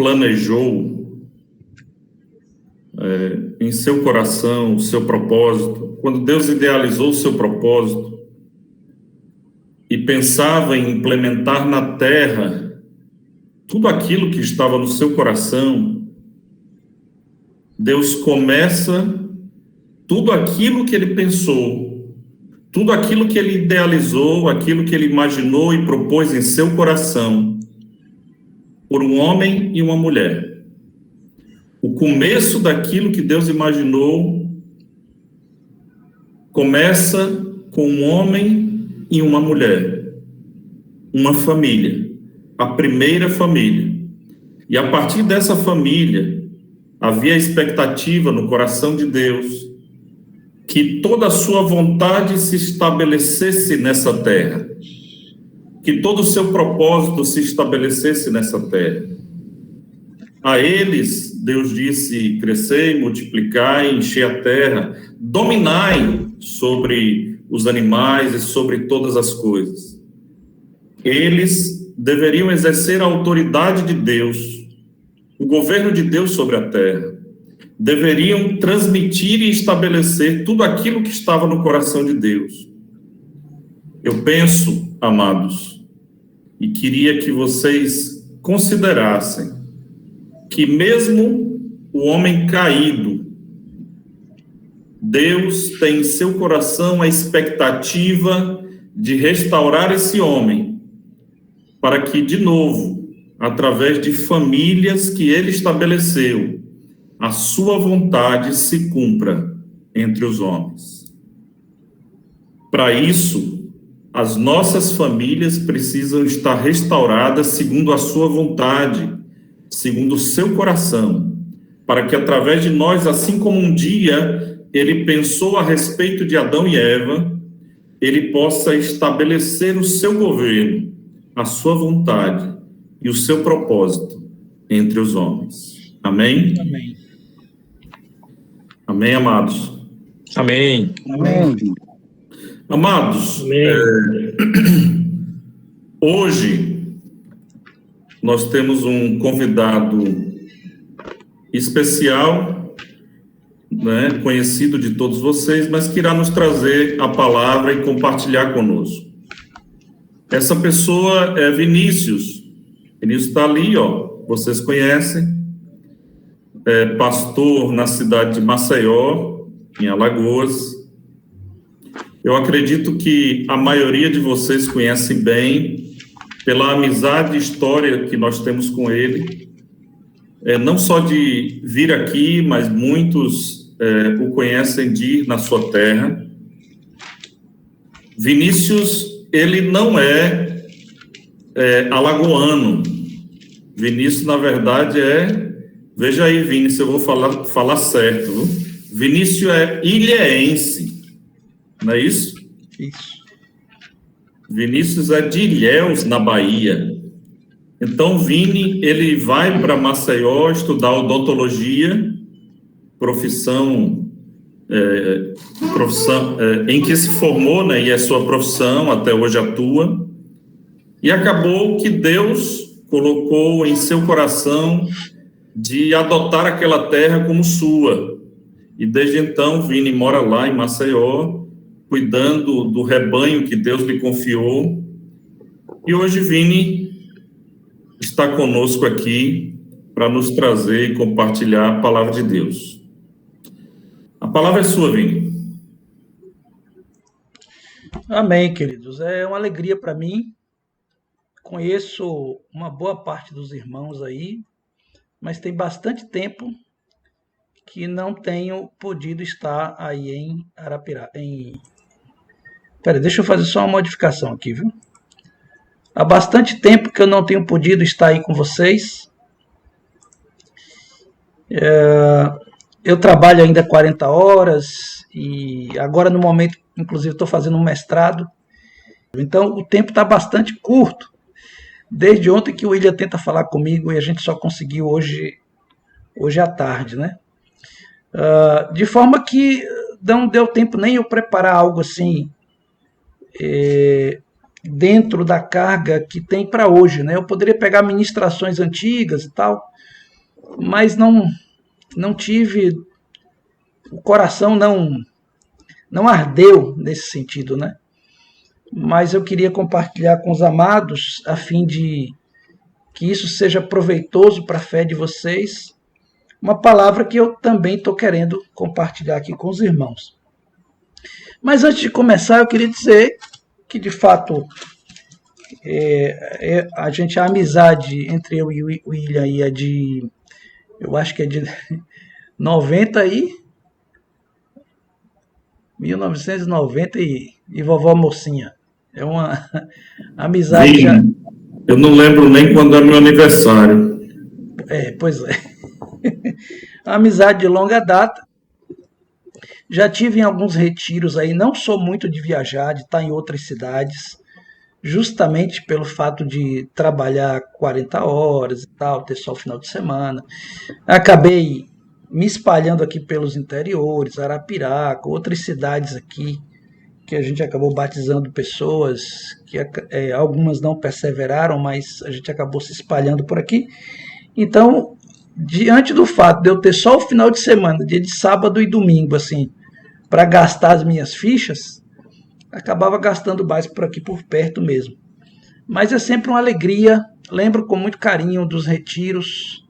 planejou em seu coração o seu propósito, quando Deus idealizou o seu propósito e pensava em implementar na terra tudo aquilo que estava no seu coração, Deus começa tudo aquilo que ele pensou, tudo aquilo que ele idealizou, aquilo que ele imaginou e propôs em seu coração, por um homem e uma mulher. O começo daquilo que Deus imaginou começa com um homem e uma mulher, uma família, a primeira família. E a partir dessa família, havia a expectativa no coração de Deus que toda a sua vontade se estabelecesse nessa terra, que todo o seu propósito se estabelecesse nessa terra. A eles, Deus disse: crescei, multiplicai, enchei a terra, dominai sobre os animais e sobre todas as coisas. Eles deveriam exercer a autoridade de Deus, o governo de Deus sobre a terra. Deveriam transmitir e estabelecer tudo aquilo que estava no coração de Deus. Eu penso, amados, e queria que vocês considerassem que mesmo o homem caído, Deus tem em seu coração a expectativa de restaurar esse homem, para que, de novo, através de famílias que ele estabeleceu, a sua vontade se cumpra entre os homens. Para isso, as nossas famílias precisam estar restauradas segundo a sua vontade, segundo o seu coração, para que através de nós, assim como um dia ele pensou a respeito de Adão e Eva, ele possa estabelecer o seu governo, a sua vontade e o seu propósito entre os homens. Amém? Amém. Amém, amados? Amém. Amém. Amados, hoje nós temos um convidado especial, né, conhecido de todos vocês, mas que irá nos trazer a palavra e compartilhar conosco. Essa pessoa é Vinícius. Vinícius está ali, ó, vocês conhecem. É pastor na cidade de Maceió, em Alagoas. Eu acredito que a maioria de vocês conhece bem, pela amizade e história que nós temos com ele, não só de vir aqui, mas muitos o conhecem de ir na sua terra. Vinícius, ele não é alagoano. Vinícius, na verdade, veja aí, Vinícius, eu vou falar certo, viu? Vinícius é ilhéense, não é isso? Isso. Vinícius é de Ilhéus, na Bahia. Então, Vini, ele vai para Maceió estudar odontologia, profissão em que se formou, né, e é sua profissão, até hoje atua, e acabou que Deus colocou em seu coração de adotar aquela terra como sua. E desde então, Vini mora lá em Maceió, cuidando do rebanho que Deus lhe confiou. E hoje Vini está conosco aqui para nos trazer e compartilhar a palavra de Deus. A palavra é sua, Vini. Amém, queridos. É uma alegria para mim. Conheço uma boa parte dos irmãos aí, mas tem bastante tempo que não tenho podido estar aí em Arapiraca. Pera, deixa eu fazer só uma modificação aqui, viu? Há bastante tempo que eu não tenho podido estar aí com vocês. Eu trabalho ainda 40 horas e agora, no momento, inclusive, estou fazendo um mestrado. Então, o tempo está bastante curto. Desde ontem que o William tenta falar comigo e a gente só conseguiu hoje à tarde, né? De forma que não deu tempo nem eu preparar algo assim dentro da carga que tem para hoje, né? Eu poderia pegar ministrações antigas e tal, mas não tive, o coração não ardeu nesse sentido, né? Mas eu queria compartilhar com os amados, a fim de que isso seja proveitoso para a fé de vocês, uma palavra que eu também estou querendo compartilhar aqui com os irmãos. Mas antes de começar, eu queria dizer que, de fato, a amizade entre eu e o William aí é de, eu acho que é de 90 e 1990 e vovó Mocinha. É uma amizade já... Eu não lembro nem quando é meu aniversário. Pois é. Amizade de longa data. Já tive em alguns retiros aí, não sou muito de viajar, de estar em outras cidades, justamente pelo fato de trabalhar 40 horas e tal, ter só o final de semana. Acabei me espalhando aqui pelos interiores, Arapiraca, outras cidades aqui, que a gente acabou batizando pessoas, que algumas não perseveraram, mas a gente acabou se espalhando por aqui. Então, diante do fato de eu ter só o final de semana, dia de sábado e domingo, assim, para gastar as minhas fichas, acabava gastando mais por aqui, por perto mesmo. Mas é sempre uma alegria, lembro com muito carinho dos retiros,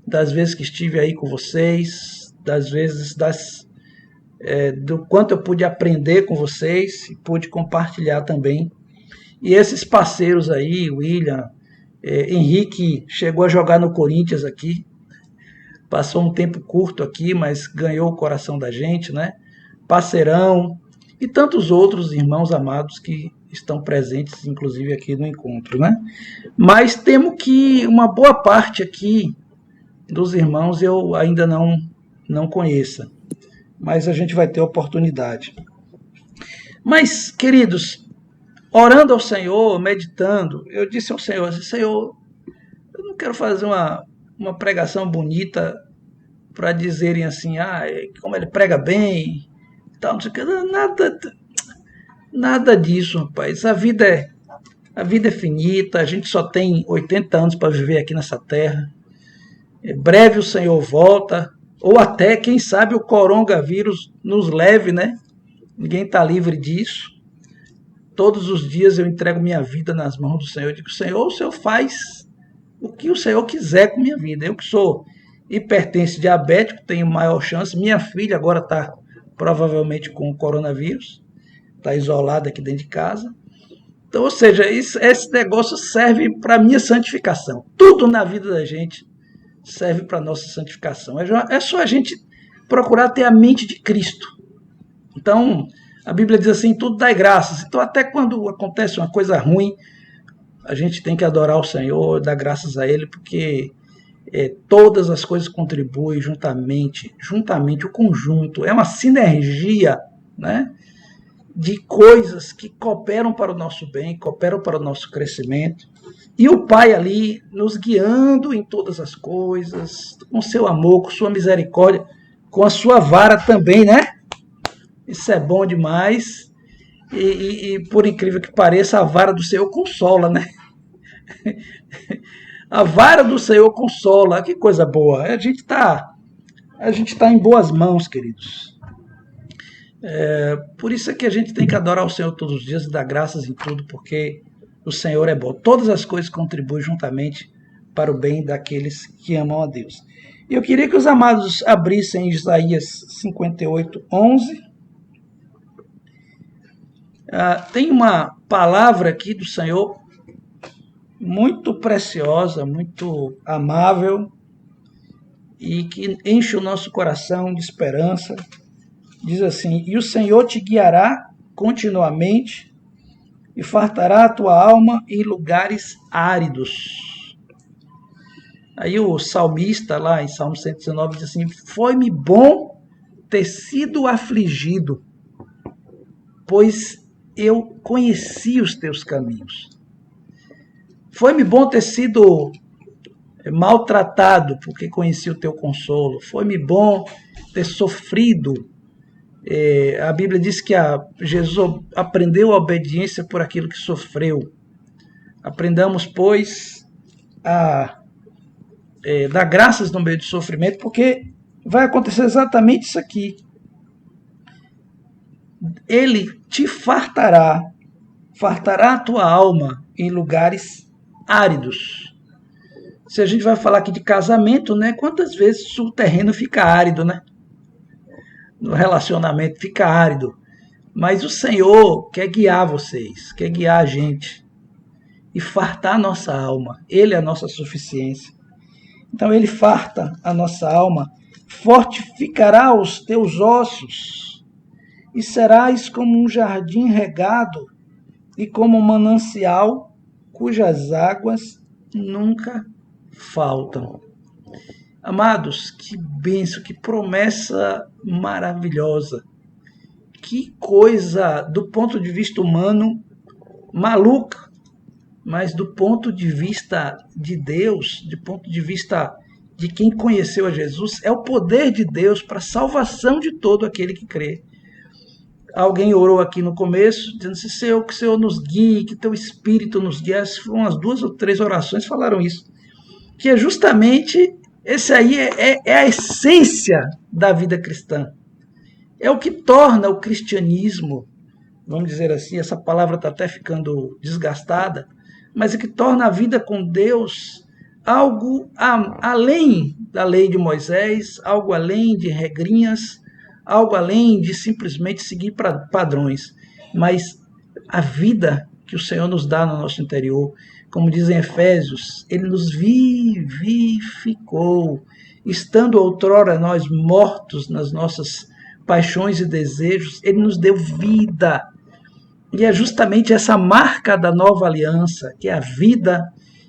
das vezes que estive aí com vocês, das vezes do quanto eu pude aprender com vocês e pude compartilhar também. E esses parceiros aí, William, Henrique chegou a jogar no Corinthians aqui, passou um tempo curto aqui, mas ganhou o coração da gente, né? Parceirão e tantos outros irmãos amados que estão presentes, inclusive aqui no encontro, né? Mas temo que uma boa parte aqui dos irmãos eu ainda não conheça, mas a gente vai ter oportunidade. Mas, queridos, orando ao Senhor, meditando, eu disse ao Senhor, Senhor, eu não quero fazer uma pregação bonita para dizerem assim, como ele prega bem, tal, não sei o que, nada disso, rapaz. A vida é finita, a gente só tem 80 anos para viver aqui nessa terra. Breve o Senhor volta, ou até, quem sabe, o coronavírus nos leve, né? Ninguém está livre disso. Todos os dias eu entrego minha vida nas mãos do Senhor. Eu digo, Senhor, o Senhor faz o que o Senhor quiser com minha vida. Eu que sou hipertenso diabético, tenho maior chance. Minha filha agora está provavelmente com o coronavírus, está isolada aqui dentro de casa. Então, ou seja, esse negócio serve para a minha santificação. Tudo na vida da gente serve para a nossa santificação. É só a gente procurar ter a mente de Cristo. Então, a Bíblia diz assim, tudo dá graças. Então, até quando acontece uma coisa ruim, a gente tem que adorar o Senhor, dar graças a Ele, porque todas as coisas contribuem juntamente, o conjunto. É uma sinergia, né, de coisas que cooperam para o nosso bem, cooperam para o nosso crescimento. E o Pai ali nos guiando em todas as coisas, com seu amor, com sua misericórdia, com a sua vara também, né? Isso é bom demais. E por incrível que pareça, a vara do Senhor consola, né? A vara do Senhor consola. Que coisa boa. A gente tá em boas mãos, queridos. Por isso é que a gente tem que adorar o Senhor todos os dias e dar graças em tudo, porque o Senhor é bom. Todas as coisas contribuem juntamente para o bem daqueles que amam a Deus. Eu queria que os amados abrissem Isaías 58:11. Tem uma palavra aqui do Senhor muito preciosa, muito amável e que enche o nosso coração de esperança. Diz assim, e o Senhor te guiará continuamente e fartará a tua alma em lugares áridos. Aí o salmista, lá em Salmo 119, diz assim, foi-me bom ter sido afligido, pois eu conheci os teus caminhos. Foi-me bom ter sido maltratado, porque conheci o teu consolo. Foi-me bom ter sofrido. A Bíblia diz que Jesus aprendeu a obediência por aquilo que sofreu. Aprendamos, pois, a dar graças no meio do sofrimento, porque vai acontecer exatamente isso aqui. Ele te fartará a tua alma em lugares áridos. Se a gente vai falar aqui de casamento, né? Quantas vezes o terreno fica árido, né? No relacionamento fica árido. Mas o Senhor quer guiar vocês, quer guiar a gente e fartar a nossa alma. Ele é a nossa suficiência. Então ele farta a nossa alma, fortificará os teus ossos e serás como um jardim regado e como um manancial cujas águas nunca faltam. Amados, que bênção, que promessa maravilhosa. Que coisa, do ponto de vista humano, maluca, mas do ponto de vista de Deus, do ponto de vista de quem conheceu a Jesus, é o poder de Deus para a salvação de todo aquele que crê. Alguém orou aqui no começo, dizendo assim, Senhor, que o Senhor nos guie, que teu Espírito nos guie. Foram umas 2 ou 3 orações falaram isso. Que é justamente, esse aí é a essência da vida cristã. É o que torna o cristianismo, vamos dizer assim, essa palavra está até ficando desgastada, mas é que torna a vida com Deus algo além da lei de Moisés, algo além de regrinhas, algo além de simplesmente seguir padrões, mas a vida que o Senhor nos dá no nosso interior, como diz em Efésios, ele nos vivificou, estando outrora nós mortos nas nossas paixões e desejos, ele nos deu vida. E é justamente essa marca da nova aliança, que é a vida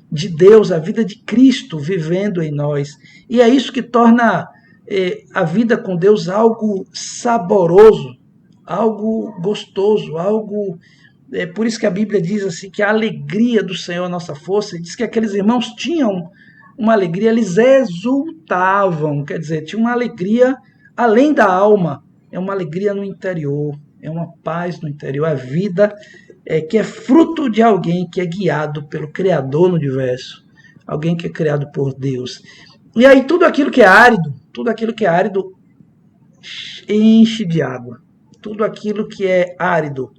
de Deus, a vida de Cristo vivendo em nós. E é isso que torna a vida com Deus algo saboroso, algo gostoso, algo... por isso que a Bíblia diz assim, que a alegria do Senhor é a nossa força, e diz que aqueles irmãos tinham uma alegria, eles exultavam, quer dizer, tinham uma alegria além da alma, é uma alegria no interior, é uma paz no interior, a vida que é fruto de alguém que é guiado pelo Criador no universo, alguém que é criado por Deus. E aí tudo aquilo que é árido enche de água. Tudo aquilo que é árido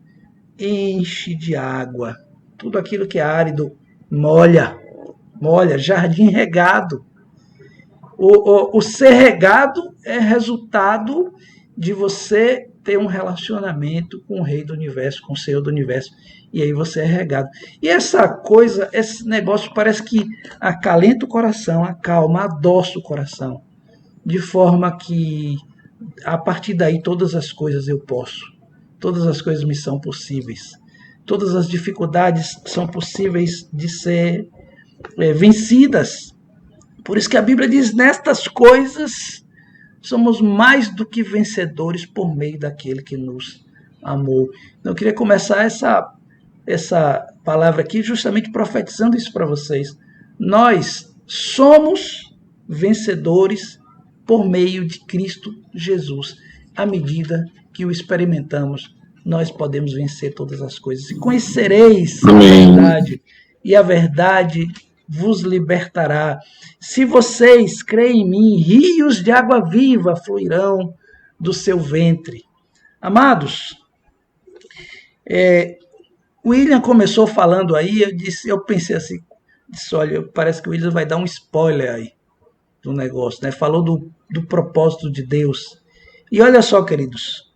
enche de água. Tudo aquilo que é árido molha, jardim regado. O ser regado é resultado de você ter um relacionamento com o Rei do Universo, com o Senhor do Universo, e aí você é regado. E essa coisa, esse negócio parece que acalenta o coração, acalma, adoça o coração, de forma que a partir daí todas as coisas eu posso, todas as coisas me são possíveis, todas as dificuldades são possíveis de ser vencidas. Por isso que a Bíblia diz, nestas coisas somos mais do que vencedores por meio daquele que nos amou. Então, eu queria começar essa palavra aqui justamente profetizando isso para vocês. Nós somos vencedores por meio de Cristo Jesus. À medida que o experimentamos, nós podemos vencer todas as coisas. E conhecereis a verdade, e a verdade vos libertará. Se vocês creem em mim, rios de água viva fluirão do seu ventre. Amados, o William começou falando aí, eu pensei assim, olha, parece que o William vai dar um spoiler aí do negócio, né? Falou do propósito de Deus. E olha só, queridos,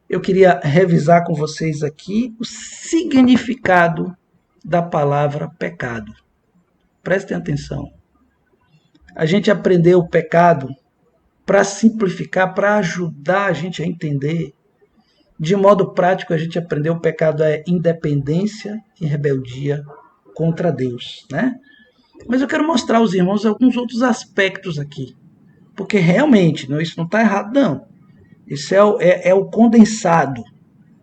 eu queria revisar com vocês aqui o significado da palavra pecado. Prestem atenção. A gente aprendeu o pecado para simplificar, para ajudar a gente a entender. De modo prático, a gente aprendeu o pecado é independência e rebeldia contra Deus, né? Mas eu quero mostrar aos irmãos alguns outros aspectos aqui. Porque realmente, isso não está errado, não. Isso é o condensado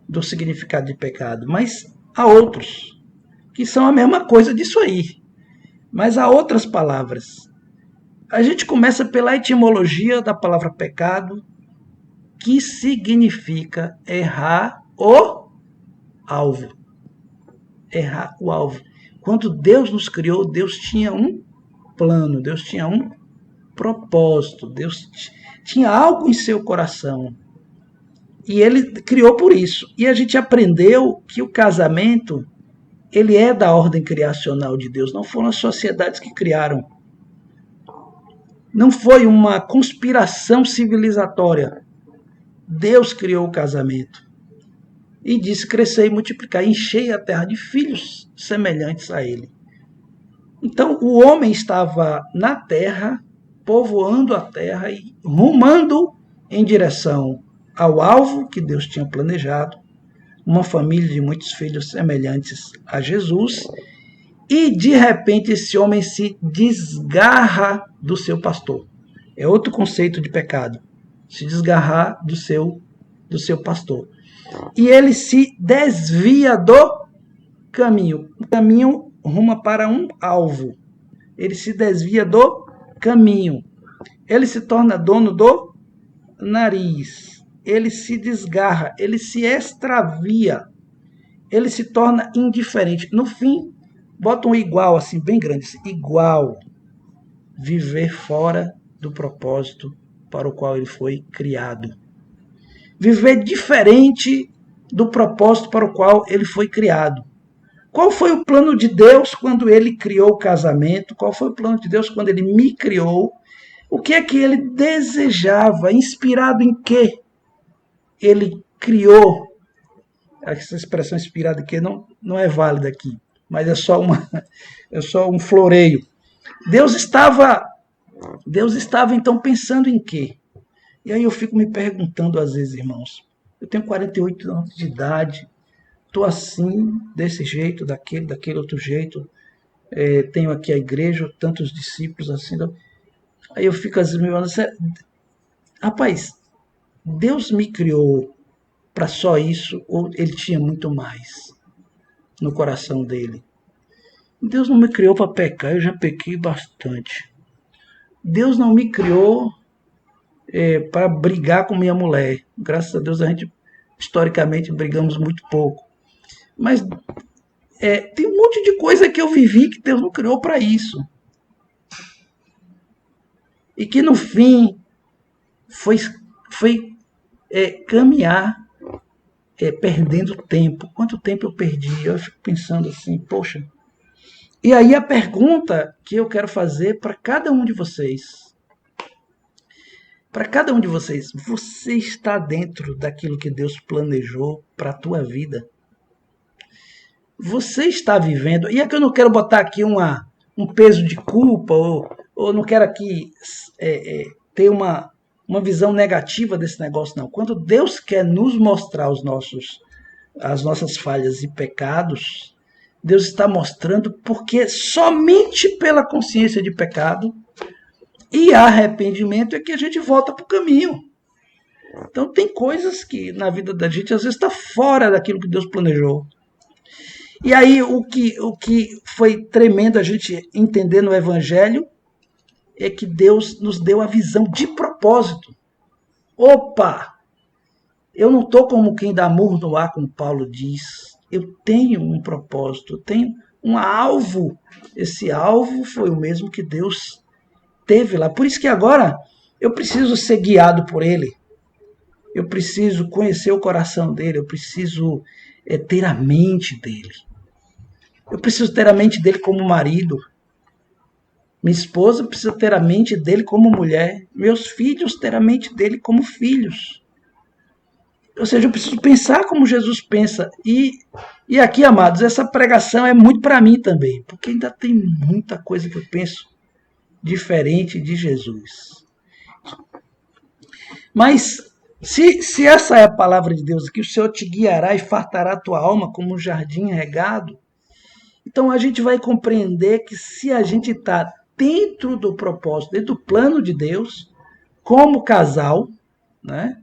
do significado de pecado. Mas há outros que são a mesma coisa disso aí. Mas há outras palavras. A gente começa pela etimologia da palavra pecado, que significa errar o alvo. Errar o alvo. Quando Deus nos criou, Deus tinha um plano, Deus tinha um propósito, Deus tinha algo em seu coração. E ele criou por isso. E a gente aprendeu que o casamento, ele é da ordem criacional de Deus, não foram as sociedades que criaram. Não foi uma conspiração civilizatória. Deus criou o casamento. E disse: crescer e multiplicar, enchei a terra de filhos semelhantes a ele. Então, o homem estava na terra, povoando a terra e rumando em direção ao alvo que Deus tinha planejado, uma família de muitos filhos semelhantes a Jesus, e de repente esse homem se desgarra do seu pastor. É outro conceito de pecado, se desgarrar do seu pastor. E ele se desvia do caminho. O caminho ruma para um alvo. Ele se desvia do caminho. Ele se torna dono do nariz. Ele se desgarra, ele se extravia. Ele se torna indiferente. No fim, bota um igual assim, bem grande. Igual. Viver fora do propósito para o qual ele foi criado. Viver diferente do propósito para o qual ele foi criado. Qual foi o plano de Deus quando ele criou o casamento? Qual foi o plano de Deus quando ele me criou? O que é que ele desejava? Inspirado em quê? Ele criou. Essa expressão inspirada em quê não é válida aqui, mas é só um floreio. Deus estava então pensando em quê? E aí eu fico me perguntando às vezes, irmãos, eu tenho 48 anos de idade, estou assim, desse jeito, daquele outro jeito, tenho aqui a igreja, tantos discípulos, assim. Aí eu fico às vezes me perguntando, rapaz, Deus me criou para só isso, ou ele tinha muito mais no coração dele? Deus não me criou para pecar, eu já pequei bastante. Deus não me criou para brigar com minha mulher. Graças a Deus a gente, historicamente, brigamos muito pouco. Mas tem um monte de coisa que eu vivi que Deus não criou para isso. E que no fim foi caminhar perdendo tempo. Quanto tempo eu perdi? Eu fico pensando assim, poxa. E aí a pergunta que eu quero fazer para cada um de vocês. Para cada um de vocês, você está dentro daquilo que Deus planejou para a tua vida? Você está vivendo? E é que eu não quero botar aqui um peso de culpa, ou não quero aqui ter uma visão negativa desse negócio, não. Quando Deus quer nos mostrar as nossas falhas e pecados, Deus está mostrando porque somente pela consciência de pecado e arrependimento é que a gente volta para o caminho. Então tem coisas que na vida da gente às vezes está fora daquilo que Deus planejou. E aí o que foi tremendo a gente entender no Evangelho é que Deus nos deu a visão de propósito. Opa! Eu não estou como quem dá murro no ar, como Paulo diz. Eu tenho um propósito, eu tenho um alvo. Esse alvo foi o mesmo que Deus teve lá. Por isso que agora eu preciso ser guiado por ele. Eu preciso conhecer o coração dele. Eu preciso ter a mente dele. Eu preciso ter a mente dele como marido. Minha esposa precisa ter a mente dele como mulher. Meus filhos ter a mente dele como filhos. Ou seja, eu preciso pensar como Jesus pensa. E aqui, amados, essa pregação é muito para mim também. Porque ainda tem muita coisa que eu penso diferente de Jesus. Mas, se essa é a palavra de Deus aqui, o Senhor te guiará e fartará a tua alma como um jardim regado. Então a gente vai compreender que se a gente está dentro do propósito, dentro do plano de Deus, como casal, né?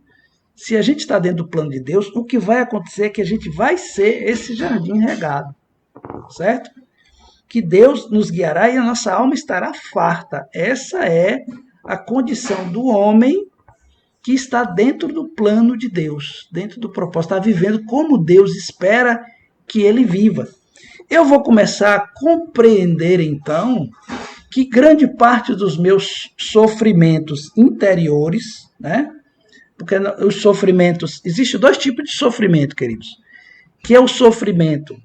Se a gente está dentro do plano de Deus, o que vai acontecer é que a gente vai ser esse jardim regado, certo? Que Deus nos guiará e a nossa alma estará farta. Essa é a condição do homem que está dentro do plano de Deus, dentro do propósito, está vivendo como Deus espera que ele viva. Eu vou começar a compreender, então, que grande parte dos meus sofrimentos interiores, né? Porque os sofrimentos, existem dois tipos de sofrimento, queridos, que é o sofrimento,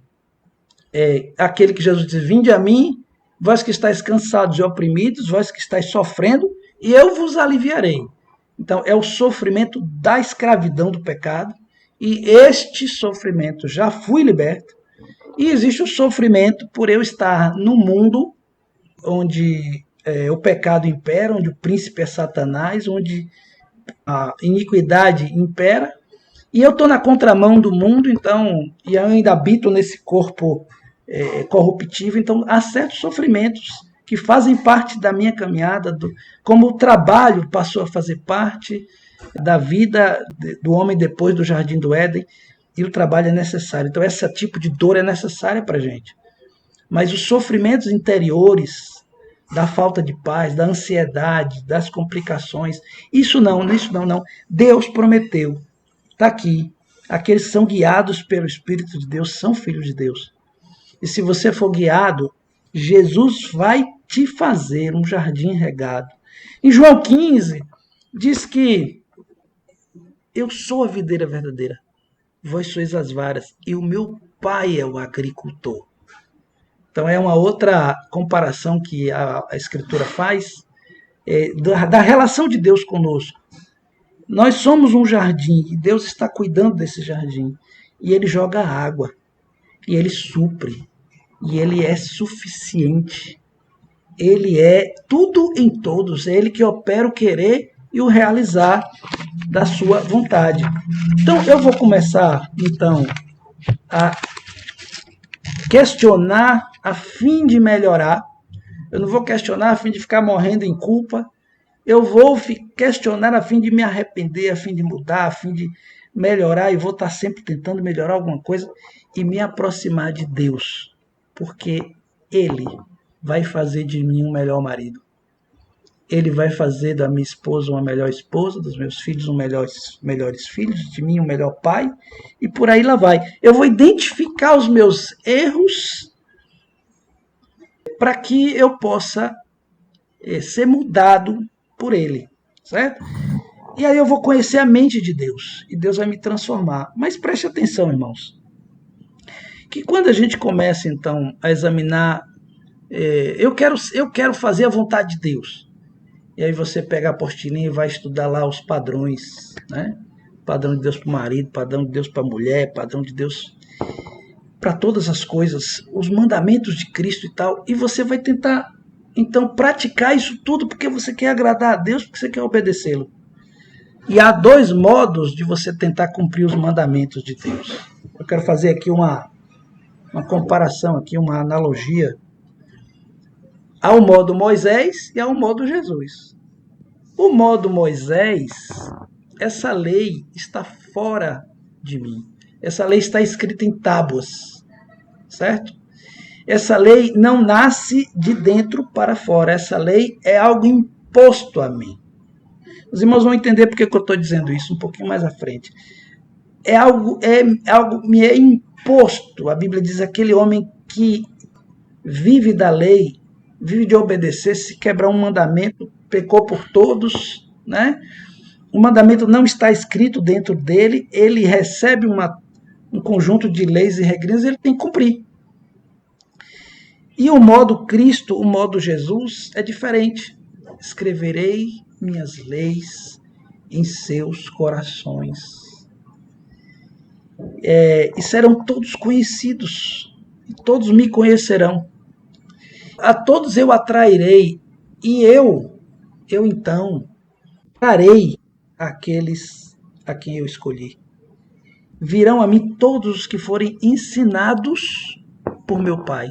aquele que Jesus diz, vinde a mim, vós que estáis cansados e oprimidos, vós que estáis sofrendo, e eu vos aliviarei. Então, é o sofrimento da escravidão do pecado, e este sofrimento já fui liberto, e existe o sofrimento por eu estar no mundo onde o pecado impera, onde o príncipe é Satanás, onde a iniquidade impera, e eu estou na contramão do mundo, então, e eu ainda habito nesse corpo corruptível, então há certos sofrimentos que fazem parte da minha caminhada, como o trabalho passou a fazer parte da vida do homem depois do Jardim do Éden, e o trabalho é necessário. Então, esse tipo de dor é necessária para a gente. Mas os sofrimentos interiores, da falta de paz, da ansiedade, das complicações, isso não. Deus prometeu, está aqui, aqueles que são guiados pelo Espírito de Deus são filhos de Deus. E se você for guiado, Jesus vai te fazer um jardim regado. Em João 15, diz que eu sou a videira verdadeira, vós sois as varas, e o meu pai é o agricultor. Então é uma outra comparação que a Escritura faz da relação de Deus conosco. Nós somos um jardim e Deus está cuidando desse jardim. E Ele joga água, e Ele supre, e Ele é suficiente. Ele é tudo em todos, é Ele que opera o querer e o realizar da sua vontade. Então eu vou começar então a questionar a fim de melhorar. Eu não vou questionar a fim de ficar morrendo em culpa. Eu vou questionar a fim de me arrepender, a fim de mudar, a fim de melhorar, e vou estar sempre tentando melhorar alguma coisa e me aproximar de Deus, porque Ele vai fazer de mim um melhor marido. Ele vai fazer da minha esposa uma melhor esposa, dos meus filhos melhores filhos, de mim um melhor pai, e por aí lá vai. Eu vou identificar os meus erros para que eu possa ser mudado por Ele, certo? E aí eu vou conhecer a mente de Deus, e Deus vai me transformar. Mas preste atenção, irmãos, que quando a gente começa, então, a examinar, eu quero fazer a vontade de Deus. E aí você pega a apostilinha e vai estudar lá os padrões, né? Padrão de Deus para o marido, padrão de Deus para a mulher, padrão de Deus para todas as coisas, os mandamentos de Cristo e tal. E você vai tentar, então, praticar isso tudo porque você quer agradar a Deus, porque você quer obedecê-lo. E há dois modos de você tentar cumprir os mandamentos de Deus. Eu quero fazer aqui uma comparação, aqui uma analogia. Há o modo Moisés e há o modo Jesus. O modo Moisés, essa lei está fora de mim. Essa lei está escrita em tábuas, certo? Essa lei não nasce de dentro para fora. Essa lei é algo imposto a mim. Os irmãos vão entender porque que eu estou dizendo isso um pouquinho mais à frente. Algo me é imposto. A Bíblia diz aquele homem que vive da lei, vive de obedecer, se quebrar um mandamento, pecou por todos, né? O mandamento não está escrito dentro dele, ele recebe um conjunto de leis e regrinhas, ele tem que cumprir. E o modo Cristo, o modo Jesus, é diferente. Escreverei minhas leis em seus corações. E serão todos conhecidos, e todos me conhecerão. A todos eu atrairei, e eu então trarei aqueles a quem eu escolhi. Virão a mim todos os que forem ensinados por meu Pai.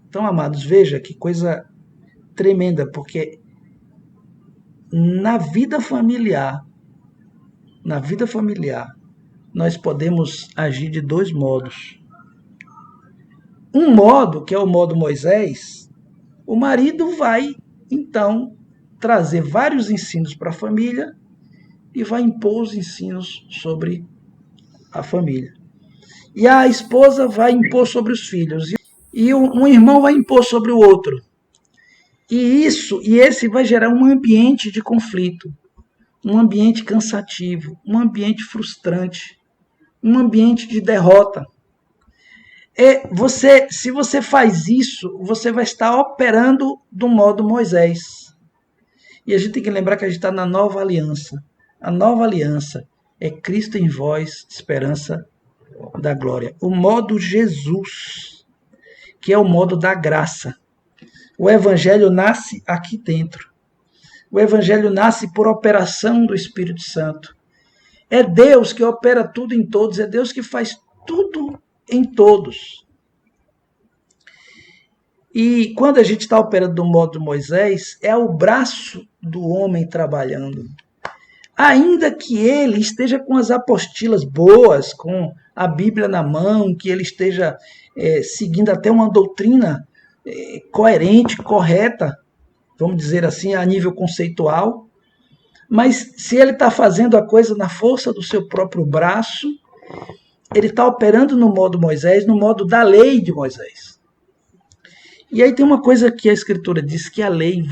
Então, amados, veja que coisa tremenda, porque na vida familiar, nós podemos agir de dois modos. Um modo, que é o modo Moisés, o marido vai, então, trazer vários ensinos para a família e vai impor os ensinos sobre a família. E a esposa vai impor sobre os filhos. E um irmão vai impor sobre o outro. E esse vai gerar um ambiente de conflito, um ambiente cansativo, um ambiente frustrante, um ambiente de derrota. Se você faz isso, você vai estar operando do modo Moisés. E a gente tem que lembrar que a gente está na nova aliança. A nova aliança é Cristo em vós, esperança da glória. O modo Jesus, que é o modo da graça. O evangelho nasce aqui dentro. O evangelho nasce por operação do Espírito Santo. É Deus que opera tudo em todos, é Deus que faz tudo em todos. E quando a gente está operando do modo de Moisés, é o braço do homem trabalhando. Ainda que ele esteja com as apostilas boas, com a Bíblia na mão, que ele esteja seguindo até uma doutrina coerente, correta, vamos dizer assim, a nível conceitual, mas se ele está fazendo a coisa na força do seu próprio braço, ele está operando no modo Moisés, no modo da lei de Moisés. E aí tem uma coisa que a Escritura diz, que a lei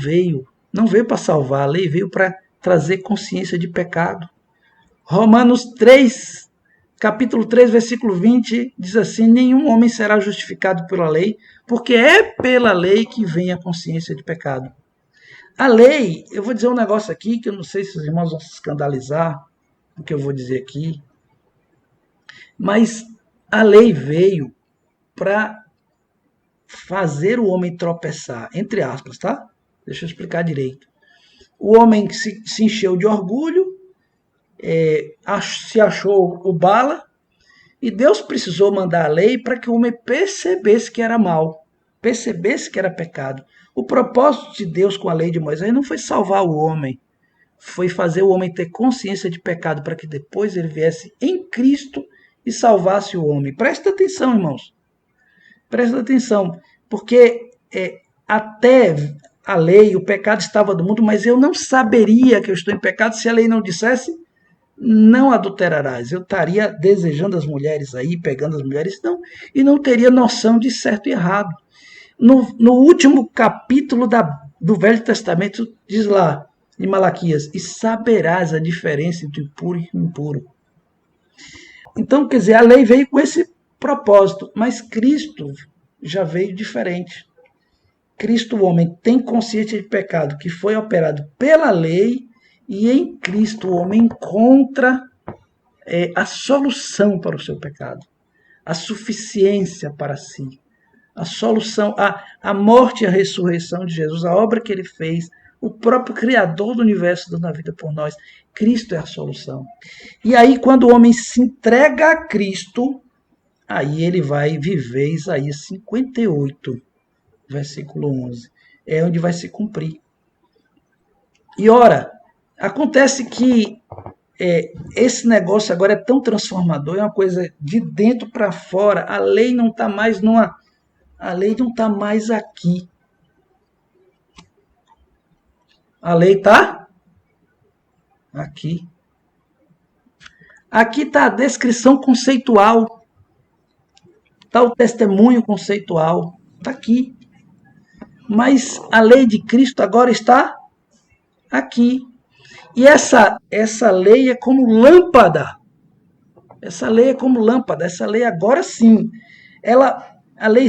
não veio para salvar, a lei veio para trazer consciência de pecado. Romanos 3, capítulo 3, versículo 20, diz assim: nenhum homem será justificado pela lei, porque é pela lei que vem a consciência de pecado. A lei, eu vou dizer um negócio aqui, que eu não sei se os irmãos vão se escandalizar, o que eu vou dizer aqui, mas a lei veio para fazer o homem tropeçar, entre aspas, tá? Deixa eu explicar direito. O homem se encheu de orgulho, se achou o bala, e Deus precisou mandar a lei para que o homem percebesse que era mal, percebesse que era pecado. O propósito de Deus com a lei de Moisés não foi salvar o homem, foi fazer o homem ter consciência de pecado, para que depois ele viesse em Cristo e salvasse o homem. Presta atenção, irmãos. Presta atenção, porque até a lei, o pecado estava do mundo, mas eu não saberia que eu estou em pecado se a lei não dissesse: não adulterarás. Eu estaria desejando as mulheres aí, pegando as mulheres, não, e não teria noção de certo e errado. No último capítulo do Velho Testamento, diz lá, em Malaquias: e saberás a diferença entre o puro e o impuro. Então, quer dizer, a lei veio com esse propósito, mas Cristo já veio diferente. Cristo, o homem, tem consciência de pecado, que foi operado pela lei, e em Cristo o homem encontra a solução para o seu pecado, a suficiência para si, a solução, a morte e a ressurreição de Jesus, a obra que ele fez, o próprio Criador do universo dando a vida por nós. Cristo é a solução. E aí, quando o homem se entrega a Cristo, aí ele vai viver Isaías 58, versículo 11. É onde vai se cumprir. E ora, acontece que esse negócio agora é tão transformador, é uma coisa de dentro para fora. A lei não está mais aqui. A lei está aqui. Aqui está a descrição conceitual. Está o testemunho conceitual. Está aqui. Mas a lei de Cristo agora está aqui. E essa lei é como lâmpada. Essa lei é como lâmpada. Essa lei agora sim. A lei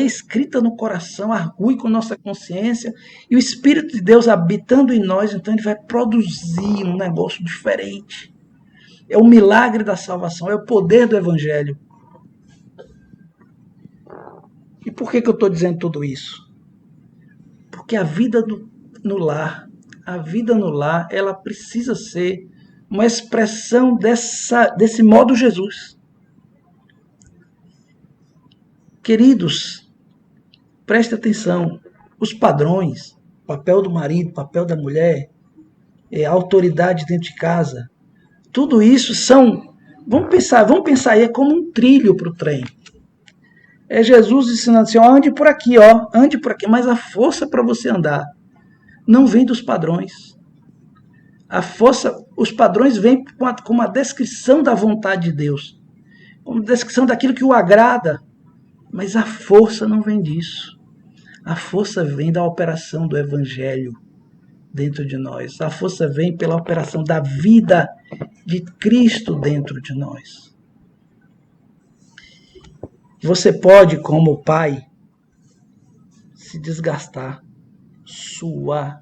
escrita no coração, argue com nossa consciência, e o Espírito de Deus habitando em nós, então ele vai produzir um negócio diferente. É o milagre da salvação, é o poder do Evangelho. E por que eu estou dizendo tudo isso? Porque a vida no lar, ela precisa ser uma expressão desse modo Jesus. Queridos, preste atenção. Os padrões, papel do marido, papel da mulher, autoridade dentro de casa, tudo isso são... Vamos pensar aí, é como um trilho para o trem. É Jesus ensinando assim: ande por aqui, ande por aqui, mas a força para você andar não vem dos padrões. Os padrões vêm com uma descrição da vontade de Deus, com uma descrição daquilo que o agrada, mas a força não vem disso. A força vem da operação do Evangelho dentro de nós. A força vem pela operação da vida de Cristo dentro de nós. Você pode, como pai, se desgastar, suar.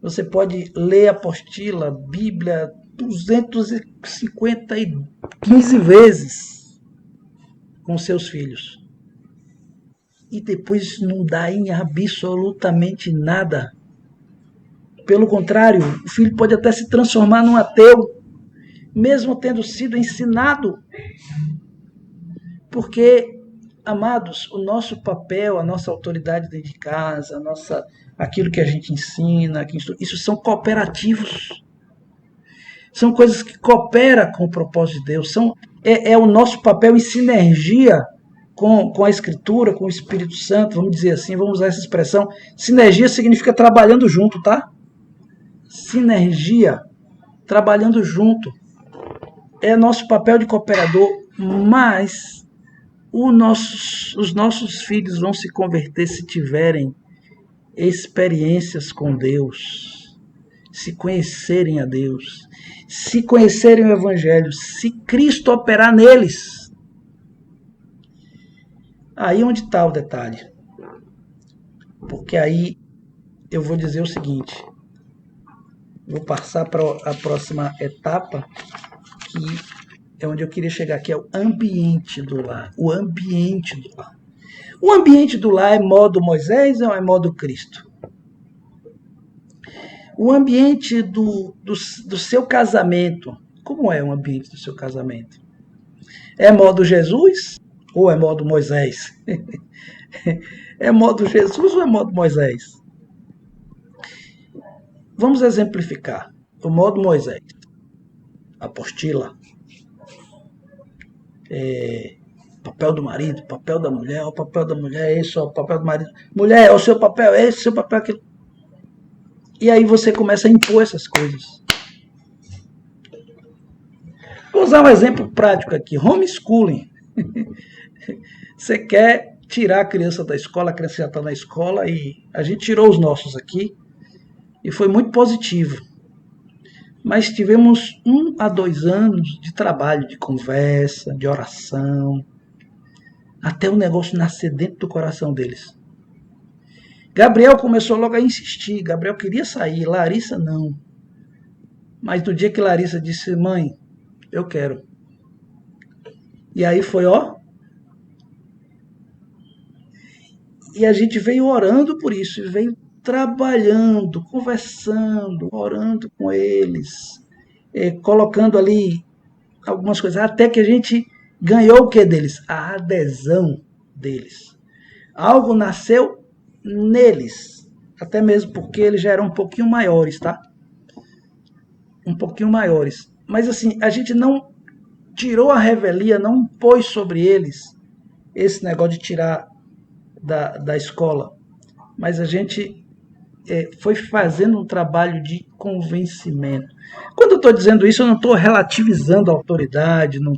Você pode ler a apostila, a Bíblia, 215 vezes com seus filhos. E depois não dá em absolutamente nada. Pelo contrário, o filho pode até se transformar num ateu, mesmo tendo sido ensinado. Porque, amados, o nosso papel, a nossa autoridade dentro de casa, aquilo que a gente ensina, isso são cooperativos. São coisas que cooperam com o propósito de Deus. É o nosso papel em sinergia com a Escritura, com o Espírito Santo, vamos dizer assim, vamos usar essa expressão. Sinergia significa trabalhando junto, tá? Sinergia, trabalhando junto. É nosso papel de cooperador, mas os nossos filhos vão se converter se tiverem experiências com Deus, se conhecerem a Deus, se conhecerem o Evangelho, se Cristo operar neles. Aí onde está o detalhe. Porque aí eu vou dizer o seguinte, vou passar para a próxima etapa, que é onde eu queria chegar, que é o ambiente do lar. O ambiente do lar. O ambiente do lar é modo Moisés ou é modo Cristo? O ambiente do seu casamento, como é o ambiente do seu casamento? É modo Jesus ou é modo Moisés? É modo Jesus ou é modo Moisés? Vamos exemplificar. O modo Moisés. Apostila. Papel do marido, papel da mulher, o papel da mulher é esse, o papel do marido. Mulher, é o seu papel é esse, o seu papel é aquilo. E aí você começa a impor essas coisas. Vou usar um exemplo prático aqui. Homeschooling. Você quer tirar a criança da escola, a criança já está na escola, e a gente tirou os nossos aqui, e foi muito positivo. Mas tivemos 1 a 2 anos de trabalho, de conversa, de oração, até o negócio nascer dentro do coração deles. Gabriel começou logo a insistir, Gabriel queria sair, Larissa não. Mas no dia que Larissa disse, mãe, eu quero. E aí foi, e a gente veio orando por isso, veio trabalhando, conversando, orando com eles, colocando ali algumas coisas, até que a gente ganhou o que deles? A adesão deles. Algo nasceu neles, até mesmo porque eles já eram um pouquinho maiores, tá? Um pouquinho maiores. Mas assim, a gente não tirou a revelia, não pôs sobre eles esse negócio de tirar da escola, mas a gente foi fazendo um trabalho de convencimento. Quando eu estou dizendo isso, eu não estou relativizando a autoridade, não,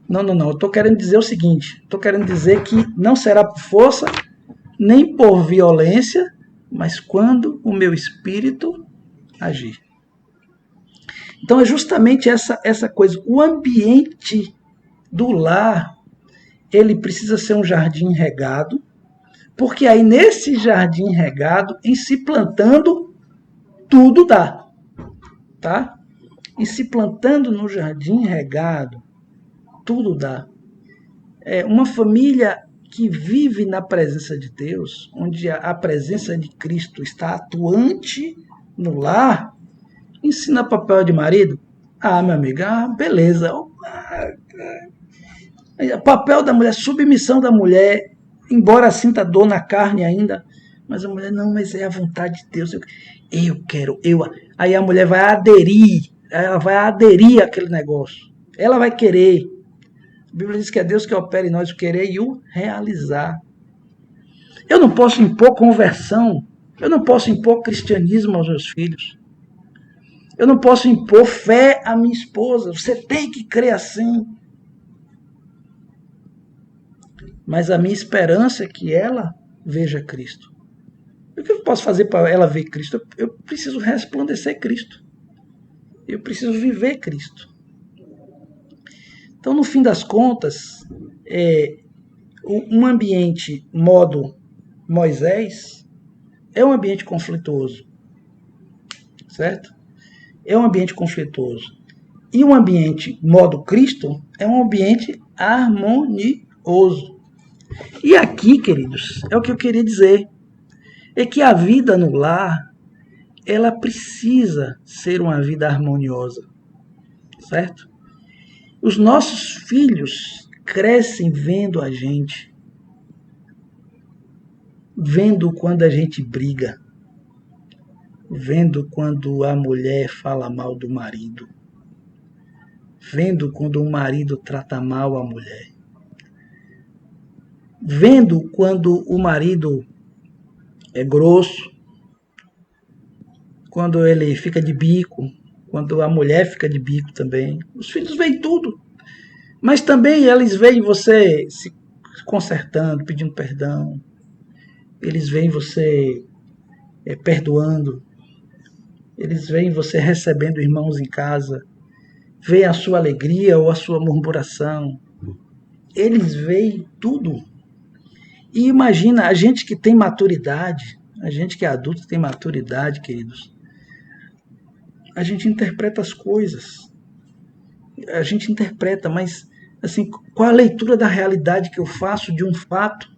eu estou querendo dizer o seguinte, estou querendo dizer que não será por força, nem por violência, mas quando o meu espírito agir. Então é justamente essa coisa, o ambiente do lar, ele precisa ser um jardim regado, porque aí nesse jardim regado, em se plantando, tudo dá. Tá? E se plantando no jardim regado, tudo dá. Uma família que vive na presença de Deus, onde a presença de Cristo está atuante no lar, ensina papel de marido? Meu amigo, beleza. Papel da mulher, submissão da mulher, embora sinta dor na carne ainda, mas a mulher, não, mas é a vontade de Deus, eu quero. Aí a mulher vai aderir àquele negócio, ela vai querer. A Bíblia diz que é Deus que opera em nós o querer e o realizar. Eu não posso impor conversão, eu não posso impor cristianismo aos meus filhos, eu não posso impor fé à minha esposa, você tem que crer assim. Mas a minha esperança é que ela veja Cristo. O que eu posso fazer para ela ver Cristo? Eu preciso resplandecer Cristo. Eu preciso viver Cristo. Então, no fim das contas, um ambiente modo Moisés é um ambiente conflituoso, certo? É um ambiente conflituoso. E um ambiente modo Cristo é um ambiente harmonioso. E aqui, queridos, é o que eu queria dizer. É que a vida no lar, ela precisa ser uma vida harmoniosa, certo? Os nossos filhos crescem vendo a gente, vendo quando a gente briga, vendo quando a mulher fala mal do marido, vendo quando o marido trata mal a mulher, vendo quando o marido é grosso, quando ele fica de bico, quando a mulher fica de bico também. Os filhos veem tudo. Mas também eles veem você se consertando, pedindo perdão. Eles veem você perdoando. Eles veem você recebendo irmãos em casa. Veem a sua alegria ou a sua murmuração. Eles veem tudo. E imagina, a gente que tem maturidade, a gente que é adulto tem maturidade, queridos, a gente interpreta as coisas. A gente interpreta, mas assim, qual a leitura da realidade que eu faço de um fato?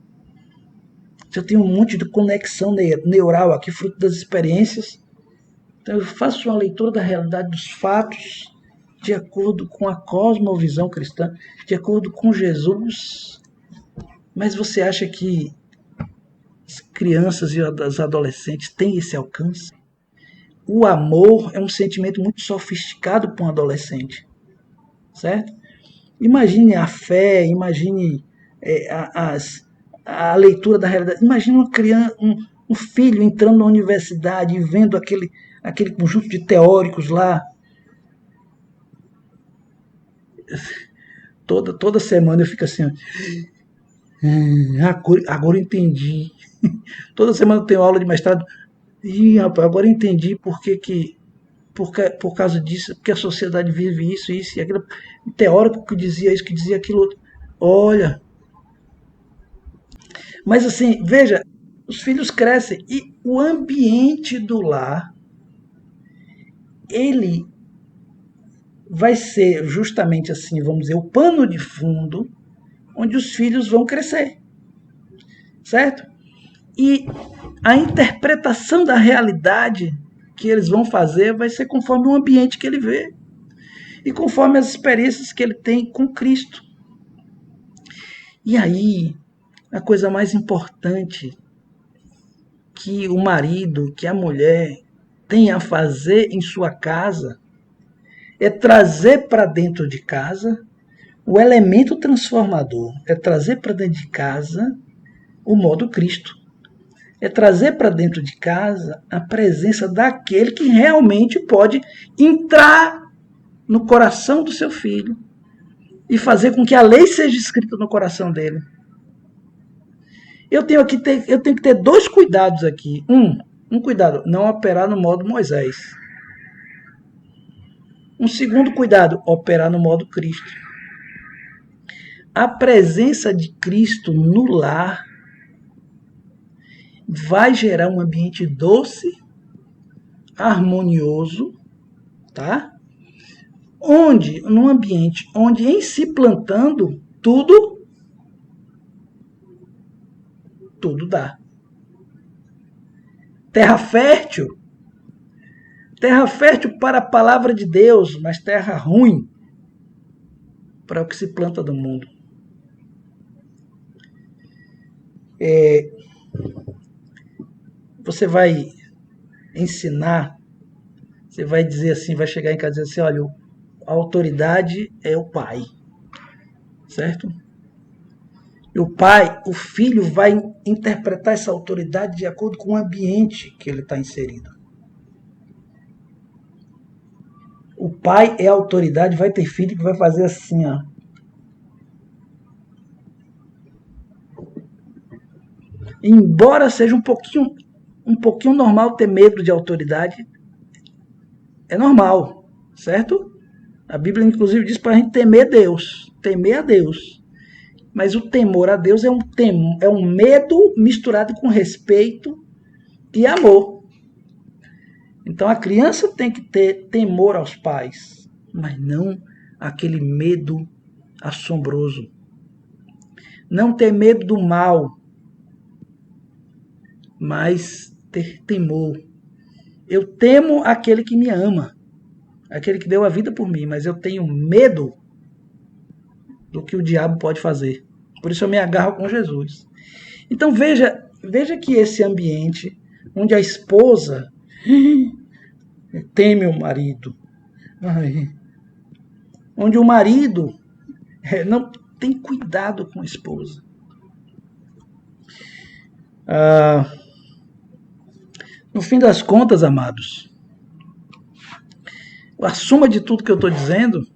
Eu tenho um monte de conexão neural aqui, fruto das experiências. Então eu faço uma leitura da realidade dos fatos de acordo com a cosmovisão cristã, de acordo com Jesus. Mas você acha que as crianças e os adolescentes têm esse alcance? O amor é um sentimento muito sofisticado para um adolescente, certo? Imagine a fé, imagine a leitura da realidade. Imagine uma criança, um filho entrando na universidade e vendo aquele conjunto de teóricos lá. Toda semana eu fico assim, agora eu entendi. Toda semana eu tenho aula de mestrado. Ih, rapaz, agora eu entendi por causa disso, porque a sociedade vive isso e aquilo. Teórico que dizia isso, que dizia aquilo outro. Olha. Mas assim, veja, os filhos crescem e o ambiente do lar, ele vai ser justamente assim, vamos dizer, o pano de fundo onde os filhos vão crescer, certo? E a interpretação da realidade que eles vão fazer vai ser conforme o ambiente que ele vê e conforme as experiências que ele tem com Cristo. E aí, a coisa mais importante que o marido, que a mulher tem a fazer em sua casa é trazer para dentro de casa o elemento transformador, é trazer para dentro de casa o modo Cristo. É trazer para dentro de casa a presença daquele que realmente pode entrar no coração do seu filho e fazer com que a lei seja escrita no coração dele. Eu tenho que ter dois cuidados aqui. Um cuidado, não operar no modo Moisés. Um segundo cuidado, operar no modo Cristo. A presença de Cristo no lar vai gerar um ambiente doce, harmonioso, tá? Num ambiente onde em se plantando, tudo dá. Terra fértil para a palavra de Deus, mas terra ruim para o que se planta do mundo. Você vai ensinar, você vai dizer assim, vai chegar em casa e dizer assim, olha, a autoridade é o pai, certo? E o filho vai interpretar essa autoridade de acordo com o ambiente que ele está inserido. O pai é a autoridade, vai ter filho que vai fazer assim, ó. embora seja um pouquinho normal ter medo de autoridade, é normal, certo? A Bíblia, inclusive, diz para a gente temer a Deus. Mas o temor a Deus é um medo misturado com respeito e amor. Então a criança tem que ter temor aos pais, mas não aquele medo assombroso. Não ter medo do mal, mas ter temor. Eu temo aquele que me ama, aquele que deu a vida por mim, mas eu tenho medo do que o diabo pode fazer. Por isso eu me agarro com Jesus. Então veja que esse ambiente onde a esposa teme o marido, onde o marido não tem cuidado com a esposa. No fim das contas, amados, a suma de tudo que eu estou dizendo,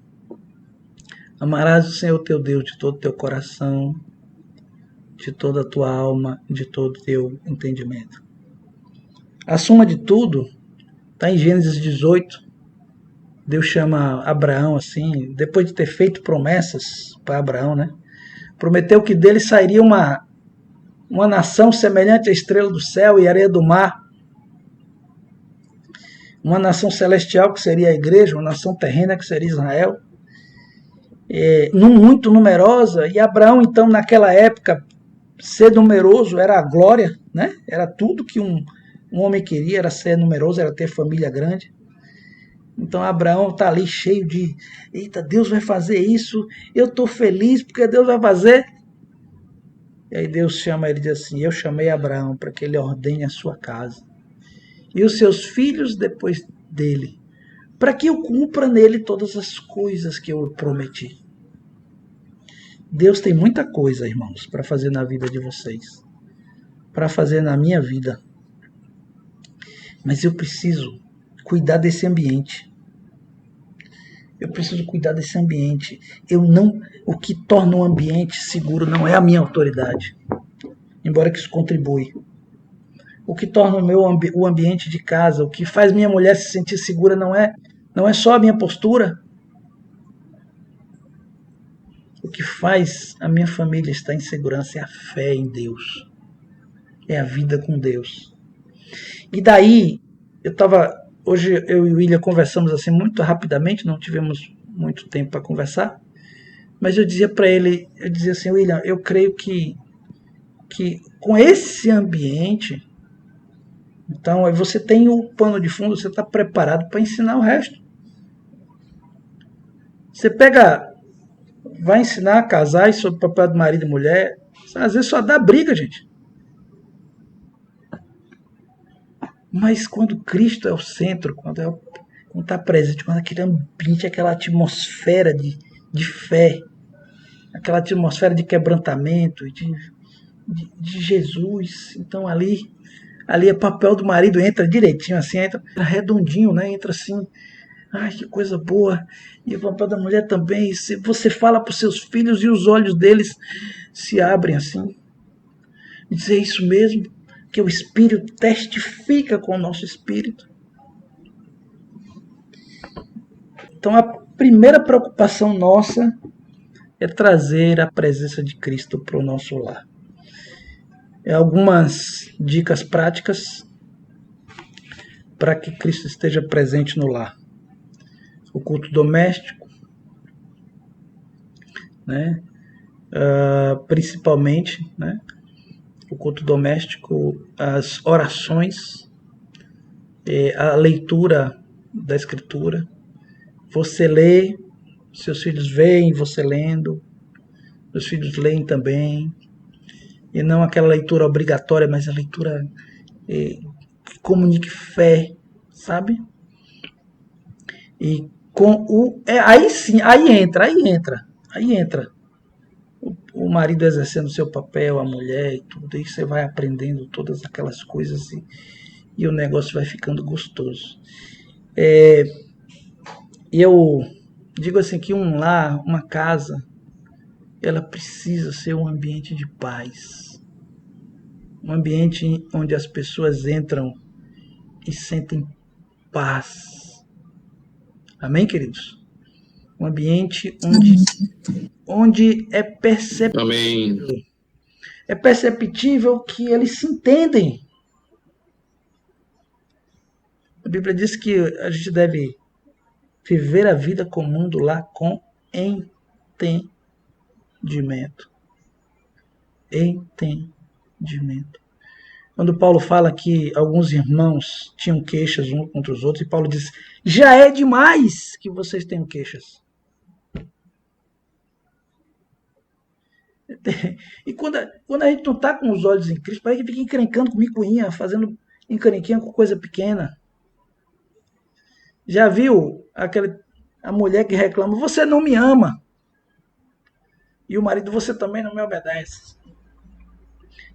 amarás o Senhor teu Deus de todo o teu coração, de toda a tua alma, de todo o teu entendimento. A suma de tudo está em Gênesis 18. Deus chama Abraão assim, depois de ter feito promessas para Abraão, né? Prometeu que dele sairia uma nação semelhante à estrela do céu e areia do mar. Uma nação celestial, que seria a igreja, uma nação terrena, que seria Israel. Muito numerosa, e Abraão, então, naquela época, ser numeroso era a glória, né? Era tudo que um homem queria, era ser numeroso, era ter família grande. Então Abraão está ali cheio de, eita, Deus vai fazer isso, eu estou feliz porque Deus vai fazer. E aí Deus chama ele e diz assim, eu chamei Abraão para que ele ordene a sua casa e os seus filhos depois dele, para que eu cumpra nele todas as coisas que eu prometi. Deus tem muita coisa, irmãos, para fazer na vida de vocês, para fazer na minha vida. Mas eu preciso cuidar desse ambiente. Eu preciso cuidar desse ambiente. O que torna um ambiente seguro não é a minha autoridade, embora que isso contribui. O que torna o ambiente de casa, o que faz minha mulher se sentir segura não é só a minha postura. O que faz a minha família estar em segurança é a fé em Deus. É a vida com Deus. E daí, hoje eu e o William conversamos assim muito rapidamente, não tivemos muito tempo para conversar, mas eu dizia para ele, assim, William, eu creio que com esse ambiente, então aí você tem o pano de fundo, você está preparado para ensinar o resto. Você vai ensinar casais sobre o papel de marido e mulher, às vezes só dá briga, gente. Mas quando Cristo é o centro, quando está presente, quando aquele ambiente, aquela atmosfera de fé, aquela atmosfera de quebrantamento, de Jesus, então ali é papel do marido, entra direitinho, assim, entra redondinho, né? Entra assim, ai, que coisa boa. E o papel da mulher também, se você fala para os seus filhos e os olhos deles se abrem assim, e dizer isso mesmo, que o Espírito testifica com o nosso Espírito. Então a primeira preocupação nossa é trazer a presença de Cristo para o nosso lar. Algumas dicas práticas para que Cristo esteja presente no lar. O culto doméstico, né? Principalmente, né? O culto doméstico, as orações, a leitura da Escritura. Você lê, seus filhos veem você lendo, meus filhos leem também. E não aquela leitura obrigatória, mas a leitura que comunique fé, sabe? E aí sim, aí entra. O marido exercendo o seu papel, a mulher e tudo, aí você vai aprendendo todas aquelas coisas e o negócio vai ficando gostoso. Eu digo assim que um lar, uma casa, ela precisa ser um ambiente de paz. um ambiente onde as pessoas entram e sentem paz. Amém, queridos? Um ambiente onde é perceptível. Amém. É perceptível que eles se entendem. A Bíblia diz que a gente deve viver a vida comum do lar com entendimento. Entendimento. Quando Paulo fala que alguns irmãos tinham queixas uns contra os outros, e Paulo diz: já é demais que vocês tenham queixas. E quando a gente não está com os olhos em Cristo, parece que fica encrencando com micuinha, fazendo encrenquinha com coisa pequena. Já viu a mulher que reclama: você não me ama. E o marido: você também não me obedece.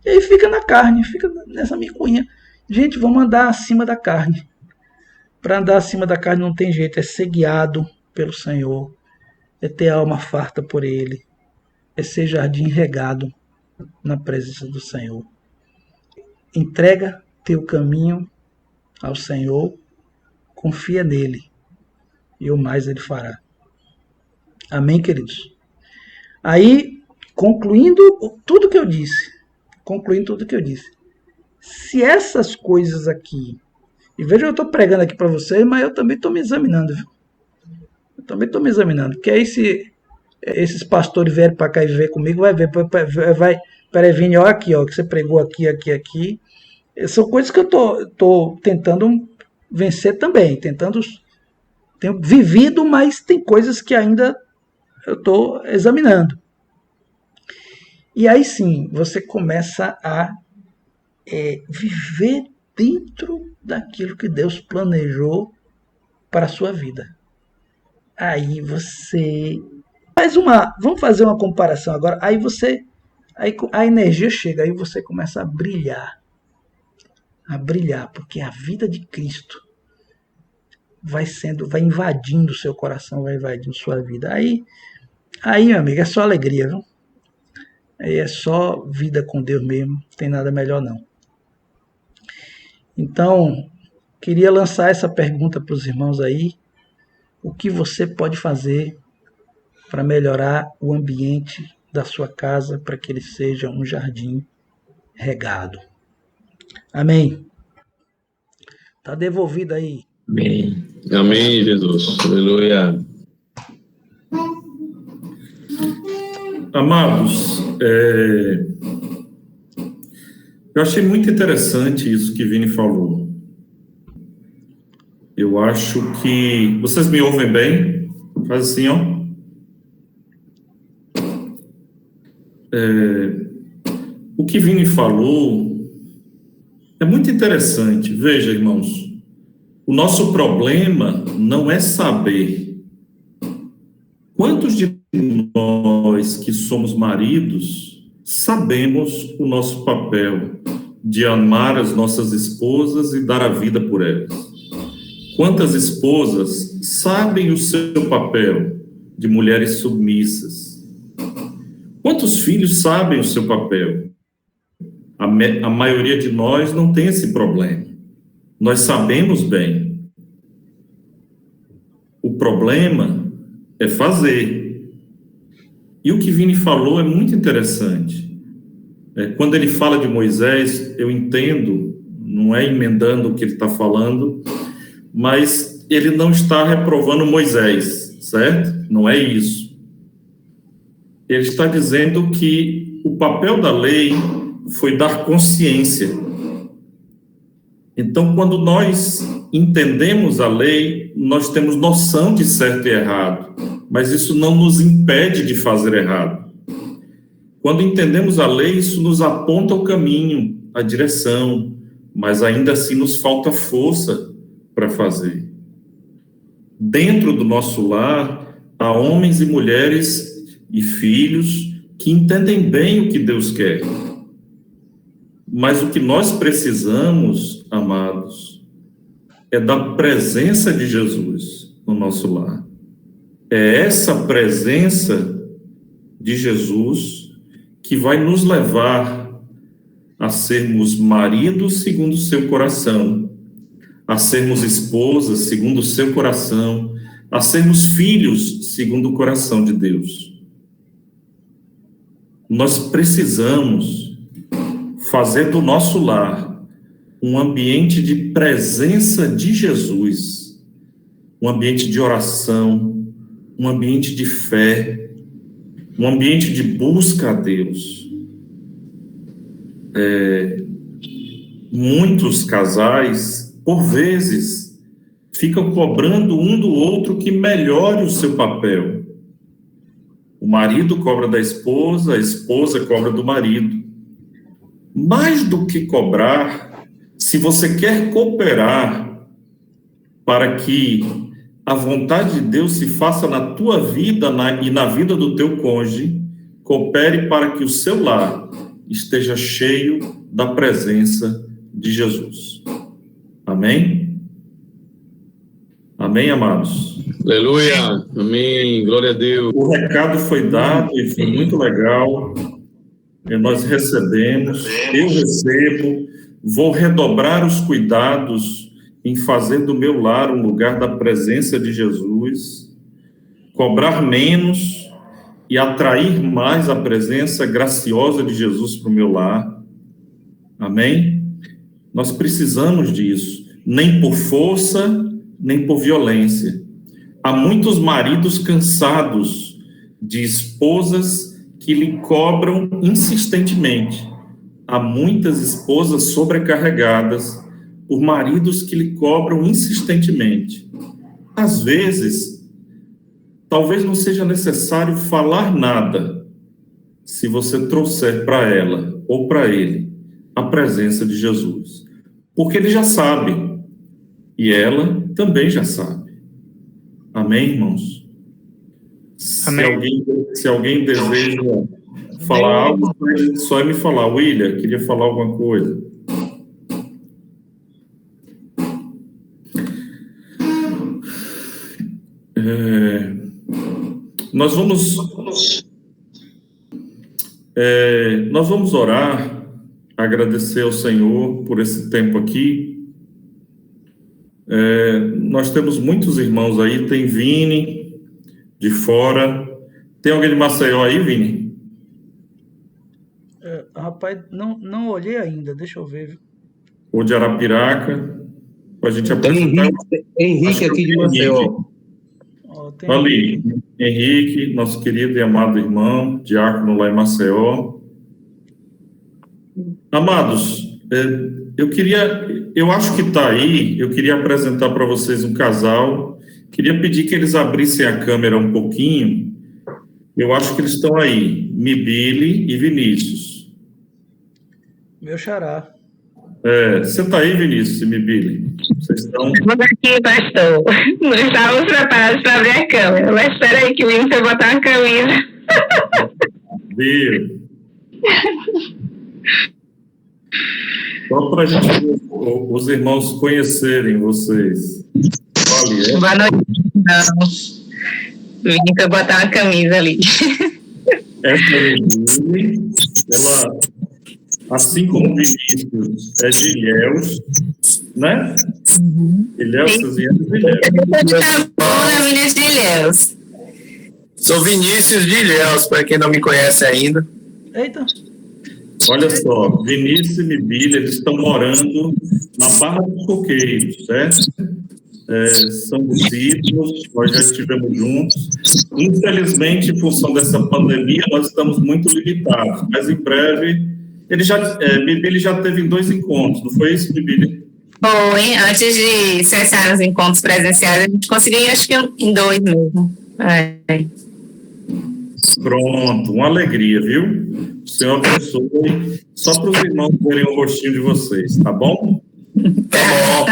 E aí fica na carne, fica nessa micuinha. Gente, vamos andar acima da carne. Para andar acima da carne não tem jeito, é ser guiado pelo Senhor, é ter alma farta por Ele, é ser jardim regado na presença do Senhor. Entrega teu caminho ao Senhor, confia nele e o mais Ele fará. Amém, queridos? Aí, concluindo tudo que eu disse, se essas coisas aqui, e veja, eu estou pregando aqui para vocês, mas eu também estou me examinando, viu? Porque aí se esses pastores vierem para cá e ver comigo, vai ver, peraí, Vini, olha aqui, ó, que você pregou aqui. São coisas que eu tô tentando vencer também, tenho vivido, mas tem coisas que ainda eu estou examinando. E aí sim, você começa a viver dentro daquilo que Deus planejou para a sua vida. Aí você vamos fazer uma comparação agora. Aí a energia chega, aí você começa a brilhar, porque a vida de Cristo vai invadindo o seu coração, vai invadindo sua vida. Aí, meu amigo, é só alegria, viu? Aí é só vida com Deus mesmo, não tem nada melhor não. Então, queria lançar essa pergunta para os irmãos aí: o que você pode fazer para melhorar o ambiente da sua casa, para que ele seja um jardim regado? Amém. Tá devolvido aí. Amém. Amém, Jesus. Aleluia. Amados, eu achei muito interessante isso que Vini falou. Eu acho que... Vocês me ouvem bem? Faz assim, ó. O que Vini falou é muito interessante. Veja, irmãos, o nosso problema não é saber. Quantos de nós que somos maridos sabemos o nosso papel de amar as nossas esposas e dar a vida por elas? Quantas esposas sabem o seu papel de mulheres submissas? Quantos filhos sabem o seu papel? A maioria de nós não tem esse problema. Nós sabemos bem. O problema é fazer. E o que Vini falou é muito interessante. Quando ele fala de Moisés, eu entendo, não é emendando o que ele está falando, mas ele não está reprovando Moisés, certo? Não é isso. Ele está dizendo que o papel da lei foi dar consciência. Então, quando nós entendemos a lei, nós temos noção de certo e errado, mas isso não nos impede de fazer errado. Quando entendemos a lei, isso nos aponta o caminho, a direção, mas ainda assim nos falta força para fazer. Dentro do nosso lar, há homens e mulheres e filhos que entendem bem o que Deus quer. Mas o que nós precisamos, amados, é da presença de Jesus no nosso lar. É essa presença de Jesus que vai nos levar a sermos maridos segundo o seu coração, a sermos esposas segundo o seu coração, a sermos filhos segundo o coração de Deus. Nós precisamos fazer do nosso lar um ambiente de presença de Jesus, um ambiente de oração, um ambiente de fé, um ambiente de busca a Deus. Muitos casais, por vezes, ficam cobrando um do outro que melhore o seu papel. O marido cobra da esposa, a esposa cobra do marido. Mais do que cobrar, se você quer cooperar para que a vontade de Deus se faça na tua vida e na vida do teu cônjuge, coopere para que o seu lar esteja cheio da presença de Jesus. Amém? Amém, amados? Aleluia. Amém. Glória a Deus. O recado foi dado e foi muito legal. Nós recebemos, eu recebo, vou redobrar os cuidados em fazer do meu lar um lugar da presença de Jesus, cobrar menos e atrair mais a presença graciosa de Jesus para o meu lar. Amém? Nós precisamos disso, nem por força, nem por violência. Há muitos maridos cansados de esposas que lhe cobram insistentemente. Há muitas esposas sobrecarregadas por maridos que lhe cobram insistentemente. Às vezes, talvez não seja necessário falar nada, se você trouxer para ela ou para ele a presença de Jesus. Porque ele já sabe, e ela também já sabe. Amém, irmãos? Amém. Se alguém deseja falar algo, só me falar. William, queria falar alguma coisa. Nós vamos orar, agradecer ao Senhor por esse tempo aqui. Nós temos muitos irmãos aí, tem Vini de fora. Tem alguém de Maceió aí, Vini? Rapaz, não olhei ainda, deixa eu ver. Ou de Arapiraca, para a gente apresentar. Henrique aqui de Maceió. Ali, Henrique, nosso querido e amado irmão, diácono lá em Maceió. Amados, eu acho que está aí, eu queria apresentar para vocês um casal, queria pedir que eles abrissem a câmera um pouquinho. Eu acho que eles estão aí, Mibili e Vinícius. Meu xará. Você está aí, Vinícius e Mibili? Vocês estão... Estamos aqui, pastor. Não estávamos preparados para abrir a câmera, mas espera aí que o Wilson vai botar uma camisa. Deus. Só para a gente, os irmãos conhecerem vocês. Olha, Boa noite. O Wilson vai botar uma camisa ali. Essa Mibili, ela... assim como Vinícius é de Ilhéus, né? Ilhéus, vocês vieram de Ilhéus. Eu estou de Tabuna, Minas de Ilhéus. Sou Vinícius de Ilhéus, para quem não me conhece ainda. Eita. Olha só, Vinícius e Mibília, eles estão morando na Barra dos Coqueiros, certo? São discípulos, nós já estivemos juntos. Infelizmente, em função dessa pandemia, nós estamos muito limitados, mas em breve... Mibília já teve 2 encontros, não foi isso, Mibília? Foi, antes de cessar os encontros presenciais, a gente conseguiu, acho que em 2 mesmo. Pronto, uma alegria, viu? O Senhor abençoe, só para os irmãos verem o rostinho de vocês, tá bom? Tá bom.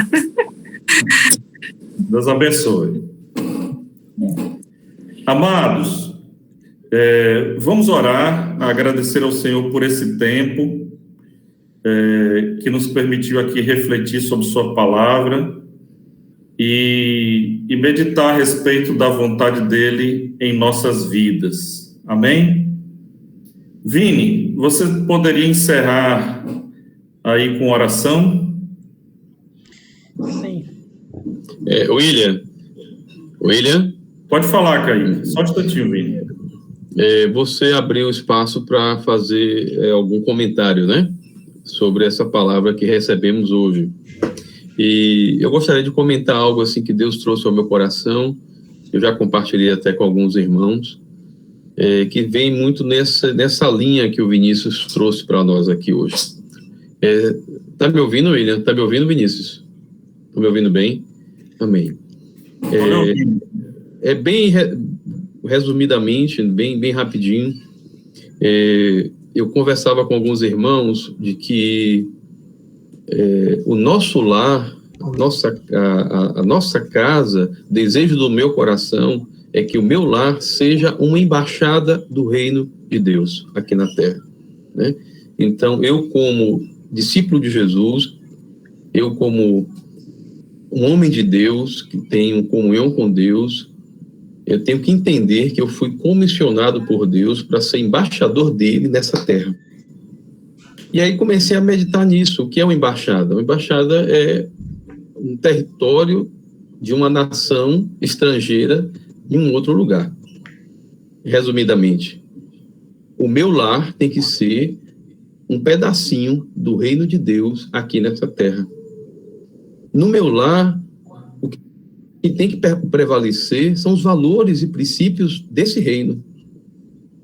Deus abençoe. Amados, vamos orar, agradecer ao Senhor por esse tempo que nos permitiu aqui refletir sobre sua palavra e meditar a respeito da vontade dele em nossas vidas. Amém? Vini, você poderia encerrar aí com oração? Sim. William, Pode falar, Kaique. Só um instantinho, Vini. você abriu espaço para fazer algum comentário, né? Sobre essa palavra que recebemos hoje. E eu gostaria de comentar algo assim que Deus trouxe ao meu coração. Eu já compartilhei até com alguns irmãos, que vem muito nessa linha que o Vinícius trouxe para nós aqui hoje. Tá me ouvindo, William? Tá me ouvindo, Vinícius? Tá me ouvindo bem? Amém. Bem resumidamente, bem rapidinho, eu conversava com alguns irmãos de que o nosso lar, a nossa casa, o desejo do meu coração é que o meu lar seja uma embaixada do reino de Deus aqui na terra, né? Então, eu como discípulo de Jesus, eu como um homem de Deus, que tenho comunhão com Deus, eu tenho que entender que eu fui comissionado por Deus para ser embaixador dele nessa terra. E aí comecei a meditar nisso. O que é uma embaixada? Uma embaixada é um território de uma nação estrangeira em um outro lugar. Resumidamente, o meu lar tem que ser um pedacinho do reino de Deus aqui nessa terra. No meu lar, o que tem que prevalecer são os valores e princípios desse reino.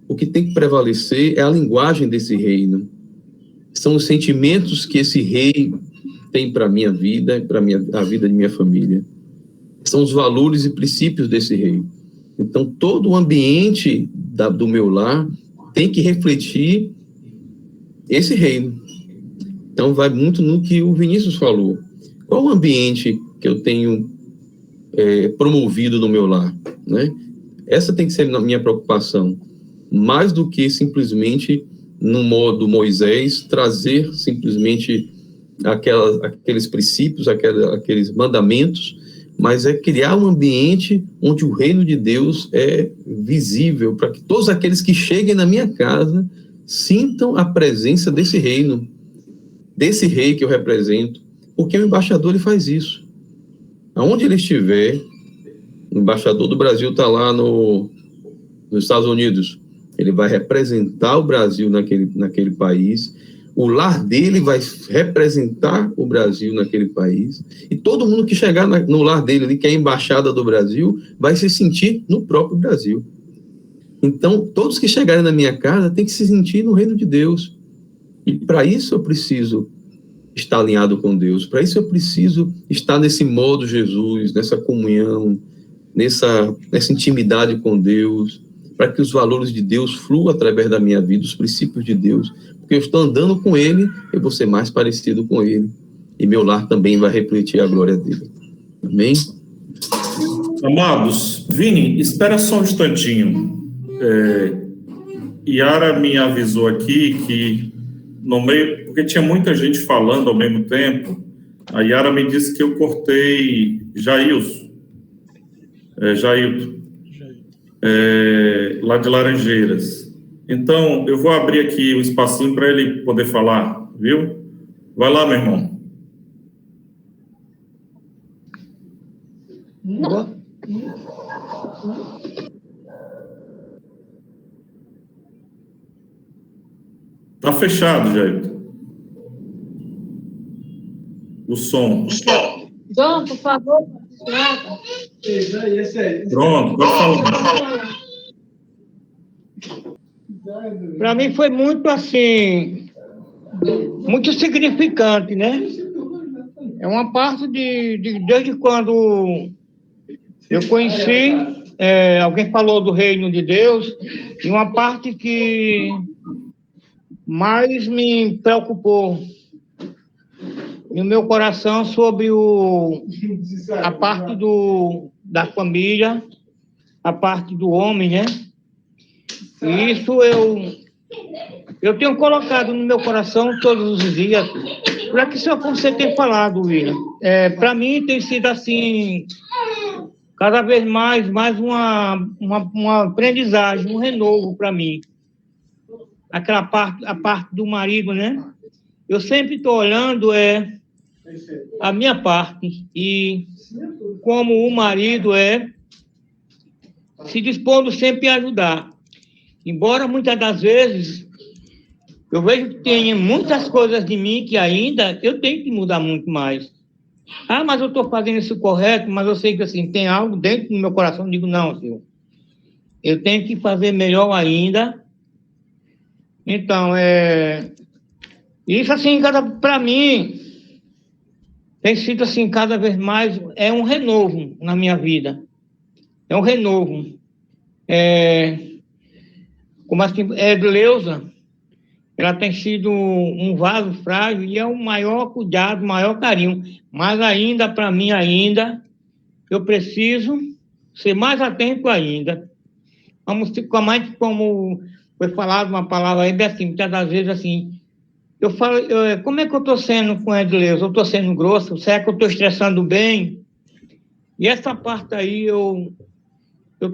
O que tem que prevalecer é a linguagem desse reino. São os sentimentos que esse rei tem para a minha vida, para a vida de minha família. São os valores e princípios desse rei. Então, todo o ambiente do meu lar tem que refletir esse reino. Então, vai muito no que o Vinícius falou. Qual o ambiente que eu tenho promovido no meu lar, né? Essa tem que ser a minha preocupação. Mais do que simplesmente, no modo Moisés, trazer simplesmente aqueles princípios, aqueles mandamentos, mas é criar um ambiente onde o reino de Deus é visível, para que todos aqueles que cheguem na minha casa sintam a presença desse reino, desse rei que eu represento, porque o embaixador ele faz isso. Aonde ele estiver, o embaixador do Brasil está lá nos Estados Unidos, ele vai representar o Brasil naquele país, o lar dele vai representar o Brasil naquele país, e todo mundo que chegar no lar dele, ali, que é a embaixada do Brasil, vai se sentir no próprio Brasil. Então, todos que chegarem na minha casa têm que se sentir no reino de Deus. E para isso eu preciso estar alinhado com Deus, para isso eu preciso estar nesse modo Jesus, nessa comunhão, nessa intimidade com Deus, para que os valores de Deus fluam através da minha vida, os princípios de Deus, porque eu estou andando com Ele, eu vou ser mais parecido com Ele, e meu lar também vai refletir a glória dele. Amém? Amados, Vini, espera só um instantinho. Yara me avisou aqui que no meio, porque tinha muita gente falando ao mesmo tempo, a Yara me disse que eu cortei Jailton, lá de Laranjeiras. Então, eu vou abrir aqui um espacinho para ele poder falar, viu? Vai lá, meu irmão. Tá fechado, Jailton. O som. João, por favor. Pronto, pode falar. Para mim foi muito assim, muito significante, né? É uma parte desde quando eu conheci, alguém falou do reino de Deus, e uma parte que mais me preocupou no meu coração sobre a parte da família, a parte do homem, né? E isso eu tenho colocado no meu coração todos os dias, para que isso você tem falado, William. Para mim tem sido assim, cada vez mais uma aprendizagem, um renovo para mim. A parte do marido, né? eu sempre estou olhando a minha parte e como o marido se dispondo sempre a ajudar. Embora muitas das vezes eu vejo que tem muitas coisas de mim que ainda eu tenho que mudar muito mais. Ah, mas eu estou fazendo isso correto, mas eu sei que assim, tem algo dentro do meu coração. Eu digo, não, senhor, eu tenho que fazer melhor ainda. Então, isso assim, para mim, tem sido assim, cada vez mais, um renovo na minha vida. É um renovo. Como assim, Leusa, ela tem sido um vaso frágil e é o maior cuidado, o maior carinho. Mas ainda, para mim, eu preciso ser mais atento ainda. Vamos ficar mais, como foi falado uma palavra aí, assim, muitas das vezes, assim, eu falo, como é que eu estou sendo com a Edileuza? Eu estou sendo grosso? Será que eu estou estressando bem? E essa parte aí eu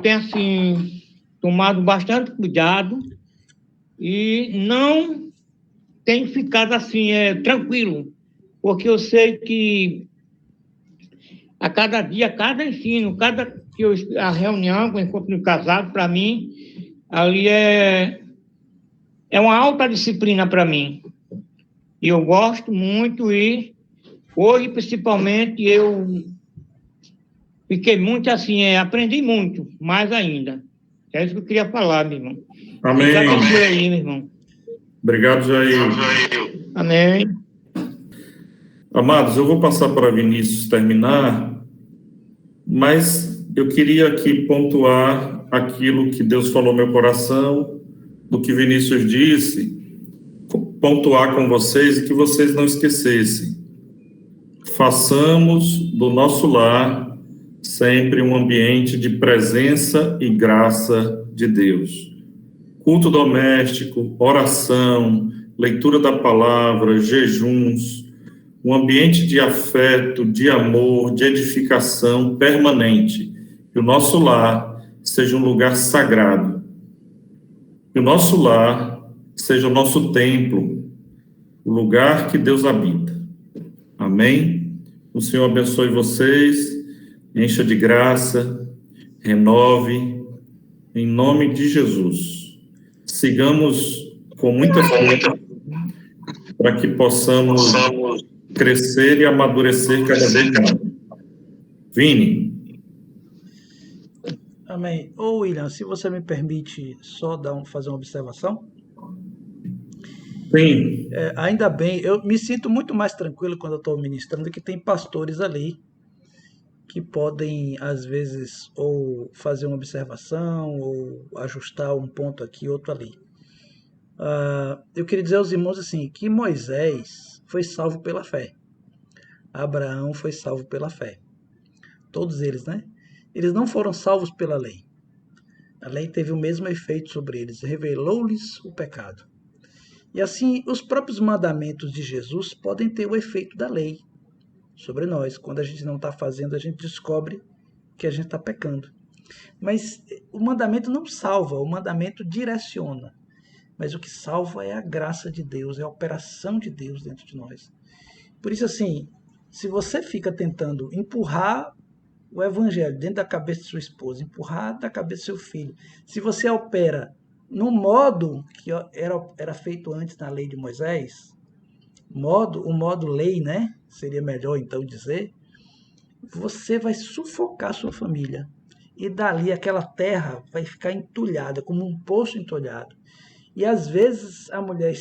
tenho, assim, tomado bastante cuidado e não tenho ficado, assim, tranquilo, porque eu sei que a cada dia, cada ensino, a reunião, o encontro de casado, para mim, ali é uma alta disciplina para mim. E eu gosto muito e hoje, principalmente, eu fiquei muito assim, aprendi muito, mais ainda. É isso que eu queria falar, meu irmão. Amém. Deus abençoe aí, meu irmão. Obrigado, Jair. Amém. Amados, eu vou passar para Vinícius terminar, mas eu queria aqui pontuar aquilo que Deus falou no meu coração, do que Vinícius disse, pontuar com vocês e que vocês não esquecessem. Façamos do nosso lar sempre um ambiente de presença e graça de Deus. Culto doméstico, oração, leitura da palavra, jejuns, um ambiente de afeto, de amor, de edificação permanente. Que o nosso lar seja um lugar sagrado. Que o nosso lar seja o nosso templo, o lugar que Deus habita. Amém? O Senhor abençoe vocês, encha de graça, renove, em nome de Jesus. Sigamos com muita fé para que possamos crescer e amadurecer cada vez mais. Vini. Amém. Ô, William, se você me permite só fazer uma observação. Sim. Ainda bem, eu me sinto muito mais tranquilo quando eu estou ministrando, que tem pastores ali que podem, às vezes, ou fazer uma observação, ou ajustar um ponto aqui, outro ali. Eu queria dizer aos irmãos assim, que Moisés foi salvo pela fé. Abraão foi salvo pela fé. Todos eles, né? Eles não foram salvos pela lei. A lei teve o mesmo efeito sobre eles, revelou-lhes o pecado. E assim, os próprios mandamentos de Jesus podem ter o efeito da lei sobre nós. Quando a gente não está fazendo, a gente descobre que a gente está pecando. Mas o mandamento não salva, o mandamento direciona. Mas o que salva é a graça de Deus, é a operação de Deus dentro de nós. Por isso, assim, se você fica tentando empurrar o evangelho dentro da cabeça de sua esposa, empurrar da cabeça do seu filho, se você opera no modo que era feito antes na lei de Moisés, o modo lei, né? Seria melhor então dizer, você vai sufocar sua família. E dali aquela terra vai ficar entulhada, como um poço entulhado. E às vezes a mulher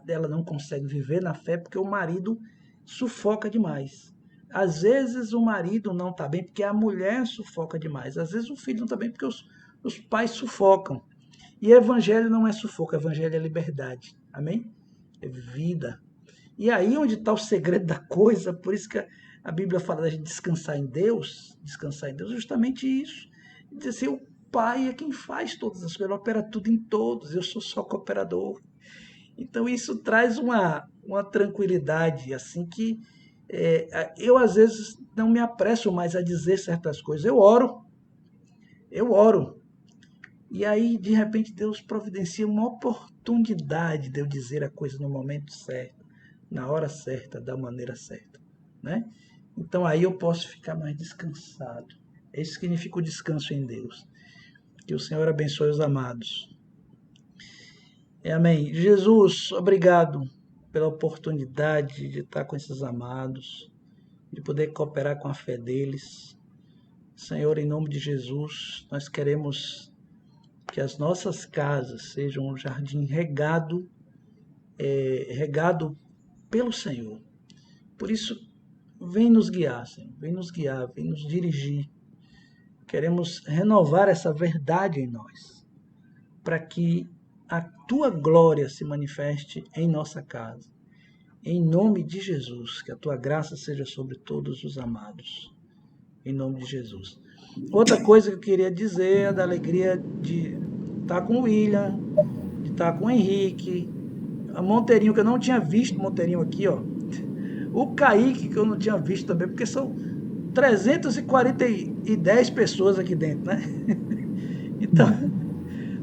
ela não consegue viver na fé porque o marido sufoca demais. Às vezes o marido não está bem porque a mulher sufoca demais. Às vezes o filho não está bem porque os pais sufocam. E evangelho não é sufoco, evangelho é liberdade. Amém? É vida. E aí onde está o segredo da coisa, por isso que a Bíblia fala da gente descansar em Deus, justamente isso. Dizer assim, o Pai é quem faz todas as coisas, ele opera tudo em todos, eu sou só cooperador. Então isso traz uma tranquilidade, assim, que eu às vezes não me apresso mais a dizer certas coisas. Eu oro. E aí, de repente, Deus providencia uma oportunidade de eu dizer a coisa no momento certo, na hora certa, da maneira certa, né? Então aí eu posso ficar mais descansado. Esse significa o descanso em Deus. Que o Senhor abençoe os amados. Amém. Jesus, obrigado pela oportunidade de estar com esses amados, de poder cooperar com a fé deles. Senhor, em nome de Jesus, nós queremos que as nossas casas sejam um jardim regado pelo Senhor. Por isso, vem nos guiar, Senhor, vem nos guiar, vem nos dirigir. Queremos renovar essa verdade em nós, para que a Tua glória se manifeste em nossa casa. Em nome de Jesus, que a Tua graça seja sobre todos os amados. Em nome de Jesus. Outra coisa que eu queria dizer é da alegria de estar com o William, de estar com o Henrique, a Monteirinho, que eu não tinha visto, Monteirinho aqui, ó. O Kaique, que eu não tinha visto também, porque são 310 pessoas aqui dentro, né? Então,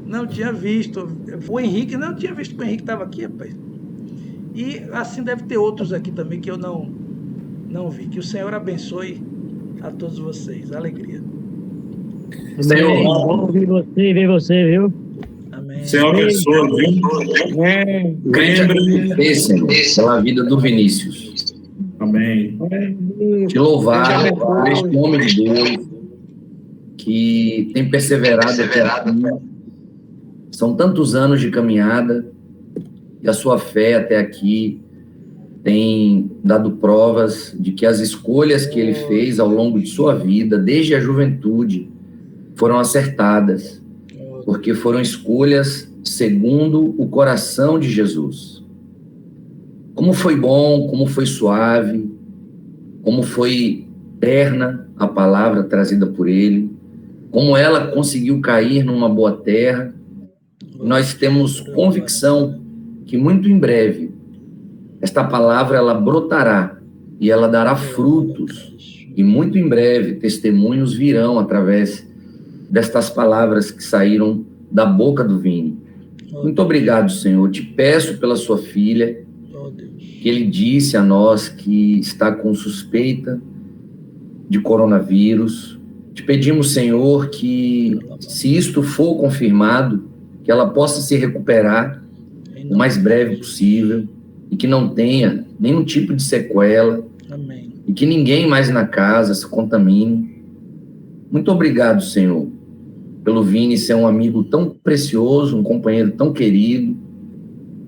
não tinha visto. O Henrique, não tinha visto que o Henrique estava aqui, rapaz. E assim deve ter outros aqui também que eu não vi. Que o Senhor abençoe a todos vocês. Alegria. Senhor, Bom ver você, viu? Amém. Senhor abençoe, viu? grande agradecer, Senhor, pela vida do Vinícius. Amém. Te louvar por este homem de Deus que tem perseverado até aqui. São tantos anos de caminhada e a sua fé até aqui tem dado provas de que as escolhas que ele fez ao longo de sua vida, desde a juventude, foram acertadas, porque foram escolhas segundo o coração de Jesus. Como foi bom, como foi suave, como foi terna a palavra trazida por ele, como ela conseguiu cair numa boa terra. Nós temos convicção que muito em breve esta palavra ela brotará e ela dará frutos, e muito em breve testemunhos virão através destas palavras que saíram da boca do Vini. Muito obrigado, Senhor. Te peço pela sua filha, que ele disse a nós que está com suspeita de coronavírus. Te pedimos, Senhor, que se isto for confirmado, que ela possa se recuperar o mais breve possível e que não tenha nenhum tipo de sequela. Amém. E que ninguém mais na casa se contamine. Muito obrigado, Senhor, pelo Vini ser um amigo tão precioso, um companheiro tão querido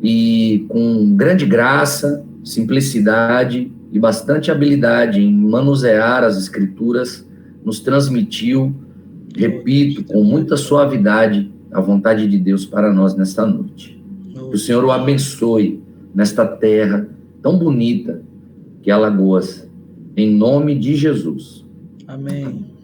e com grande graça, simplicidade e bastante habilidade em manusear as escrituras, nos transmitiu, repito, com muita suavidade, a vontade de Deus para nós nesta noite. Que o Senhor o abençoe nesta terra tão bonita que é Alagoas, em nome de Jesus. Amém.